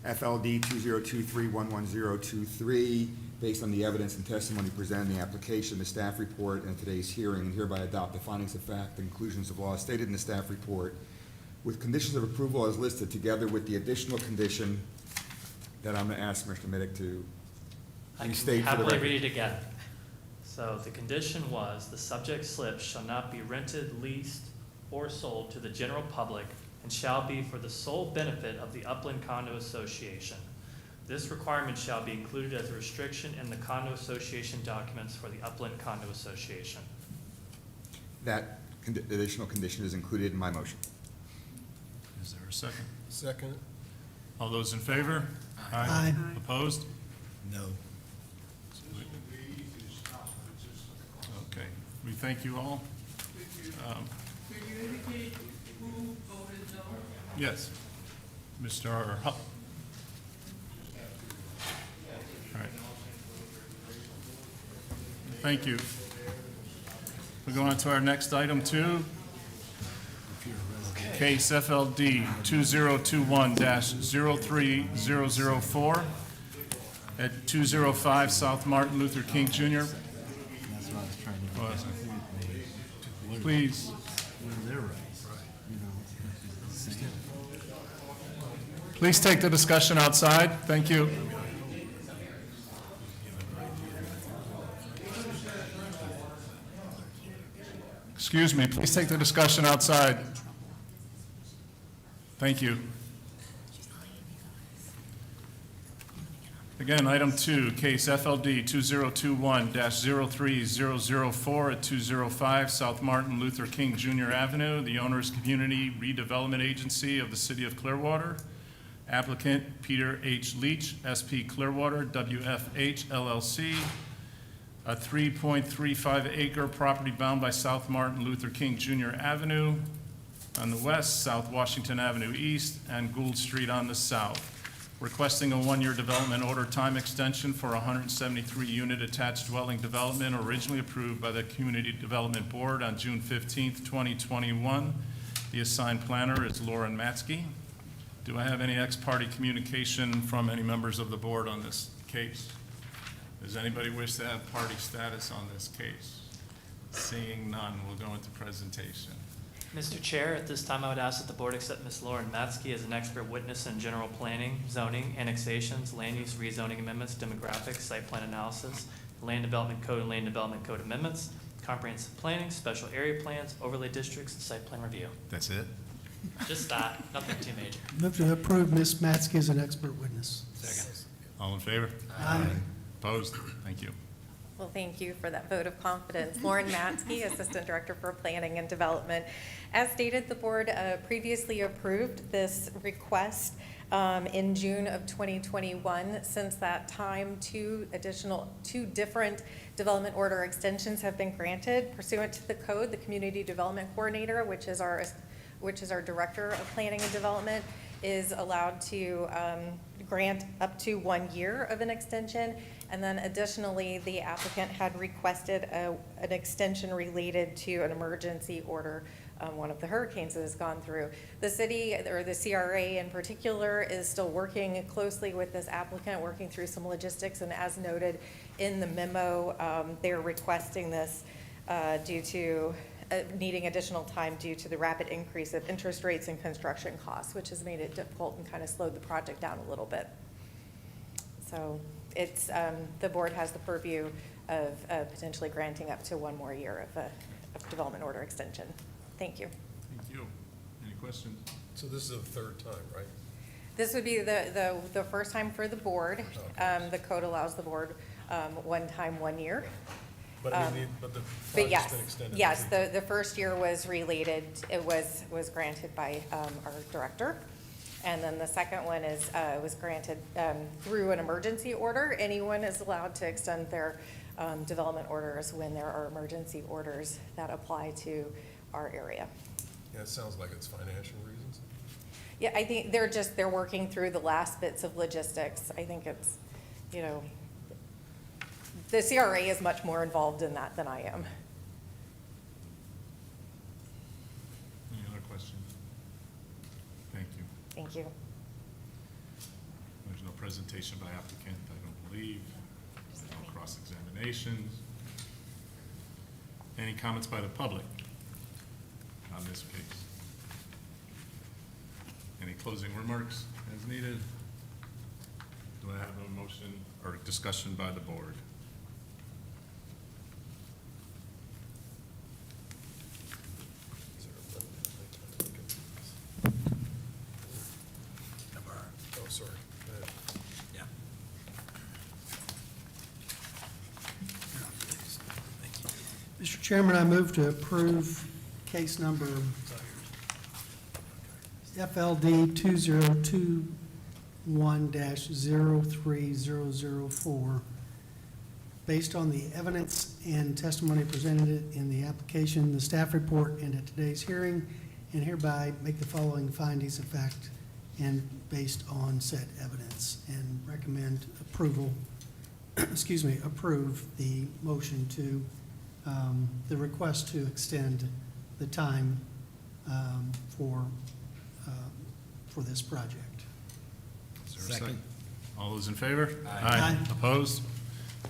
FLD 2023-11023, based on the evidence and testimony presented in the application, the staff report, and today's hearing, and hereby adopt the findings of fact and conclusions of law stated in the staff report, with conditions of approval as listed, together with the additional condition that I'm going to ask Mr. Middick to restate for the record. Happily read it again. So the condition was, the subject slip shall not be rented, leased, or sold to the general public, and shall be for the sole benefit of the Upland Condo Association. This requirement shall be included as a restriction in the condo association documents for the Upland Condo Association. That additional condition is included in my motion. Is there a second? Second. All those in favor? Aye. Opposed? No. Okay, we thank you all. Could you indicate who voted no? Yes, Mr. Hupp. All right. Thank you. We go on to our next item too. Case FLD 2021-03004 at 205 South Martin Luther King Jr. Please. Please take the discussion outside. Thank you. Excuse me, please take the discussion outside. Thank you. Again, item 2, case FLD 2021-03004 at 205 South Martin Luther King Jr. Avenue, the owner's Community Redevelopment Agency of the City of Clearwater. Applicant Peter H. Leach, SP Clearwater, WFH LLC. A 3.35 acre property bound by South Martin Luther King Jr. Avenue on the west, South Washington Avenue east, and Gould Street on the south. Requesting a one-year development order time extension for a 173-unit attached dwelling development originally approved by the Community Development Board on June 15th, 2021. The assigned planner is Lauren Matzke. Do I have any ex-parte communication from any members of the board on this case? Does anybody wish to have party status on this case? Seeing none, we'll go into presentation. Mr. Chair, at this time, I would ask that the board accept Ms. Lauren Matzke as an expert witness in general planning, zoning, annexations, land use rezoning amendments, demographics, site plan analysis, land development code and land development code amendments, comprehensive planning, special area plans, overlay districts, and site plan review. That's it? Just that, nothing too major. Move to approve Ms. Matzke as an expert witness. All in favor? Aye. Opposed? Thank you. Well, thank you for that vote of confidence. Lauren Matzke, Assistant Director for Planning and Development. As stated, the board previously approved this request in June of 2021. Since that time, two different development order extensions have been granted pursuant to the code. The Community Development Coordinator, which is our Director of Planning and Development, is allowed to grant up to 1 year of an extension. And then additionally, the applicant had requested an extension related to an emergency order, one of the hurricanes that has gone through. The city, or the CRA in particular, is still working closely with this applicant, working through some logistics, and as noted in the memo, they're requesting this due to needing additional time due to the rapid increase of interest rates and construction costs, which has made it difficult and kind of slowed the project down a little bit. So it's, the board has the purview of potentially granting up to 1 more year of development order extension. Thank you. Thank you. Any questions? So this is the third time, right? This would be the first time for the board. The code allows the board 1 time, 1 year. But I mean, but the But project's been extended. yes, the first year was related, it was granted by our director. And then the second one was granted through an emergency order. Anyone is allowed to extend their development orders when there are emergency orders that apply to our area. Yeah, it sounds like it's financial reasons. Yeah, I think they're working through the last bits of logistics. I think it's, you know, the CRA is much more involved in that than I am. Any other questions? Thank you. Thank you. There's no presentation by applicant, I don't believe. No cross-examinations. Any comments by the public on this case? Any closing remarks as needed? Do I have a motion or discussion by the board? Oh, sorry. Yeah. Mr. Chairman, I move to approve case number FLD 2021-03004, based on the evidence and testimony presented in the application, the staff report, and at today's hearing, and hereby make the following findings of fact and based on said evidence, and recommend approval, approve the motion to, the request to extend the time for this project. Is there a Second. All those in favor? Aye. Opposed?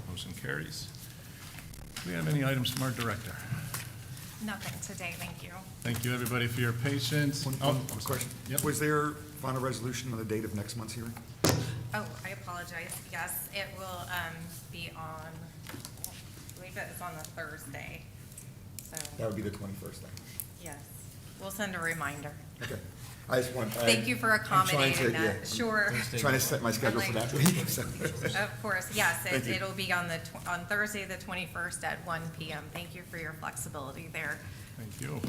Motion carries. Do we have any items from our director? Nothing today, thank you. Thank you, everybody, for your patience. One Oh, one I'm sorry. question. Yep. Was there final resolution on the date of next month's hearing? Oh, I apologize. Yes, it will be on, I believe it's on the Thursday. So, That would be the 21st then. yes, we'll send a reminder. Okay. I just want. Thank you for I'm trying to- accommodating yeah, that. Sure. I'm trying to set my schedule for that week, so. Of course, yes, Thank you. it'll be on on Thursday, the 21st at 1 PM. Thank you for your flexibility there. Thank you.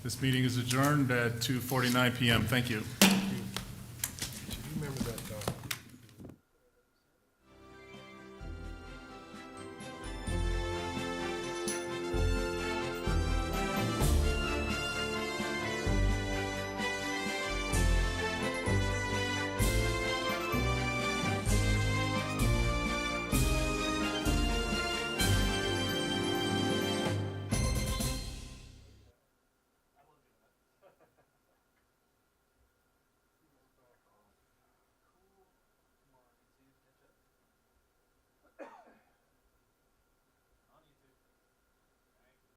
This meeting is adjourned at 2:49 PM. Thank you. Do you remember that,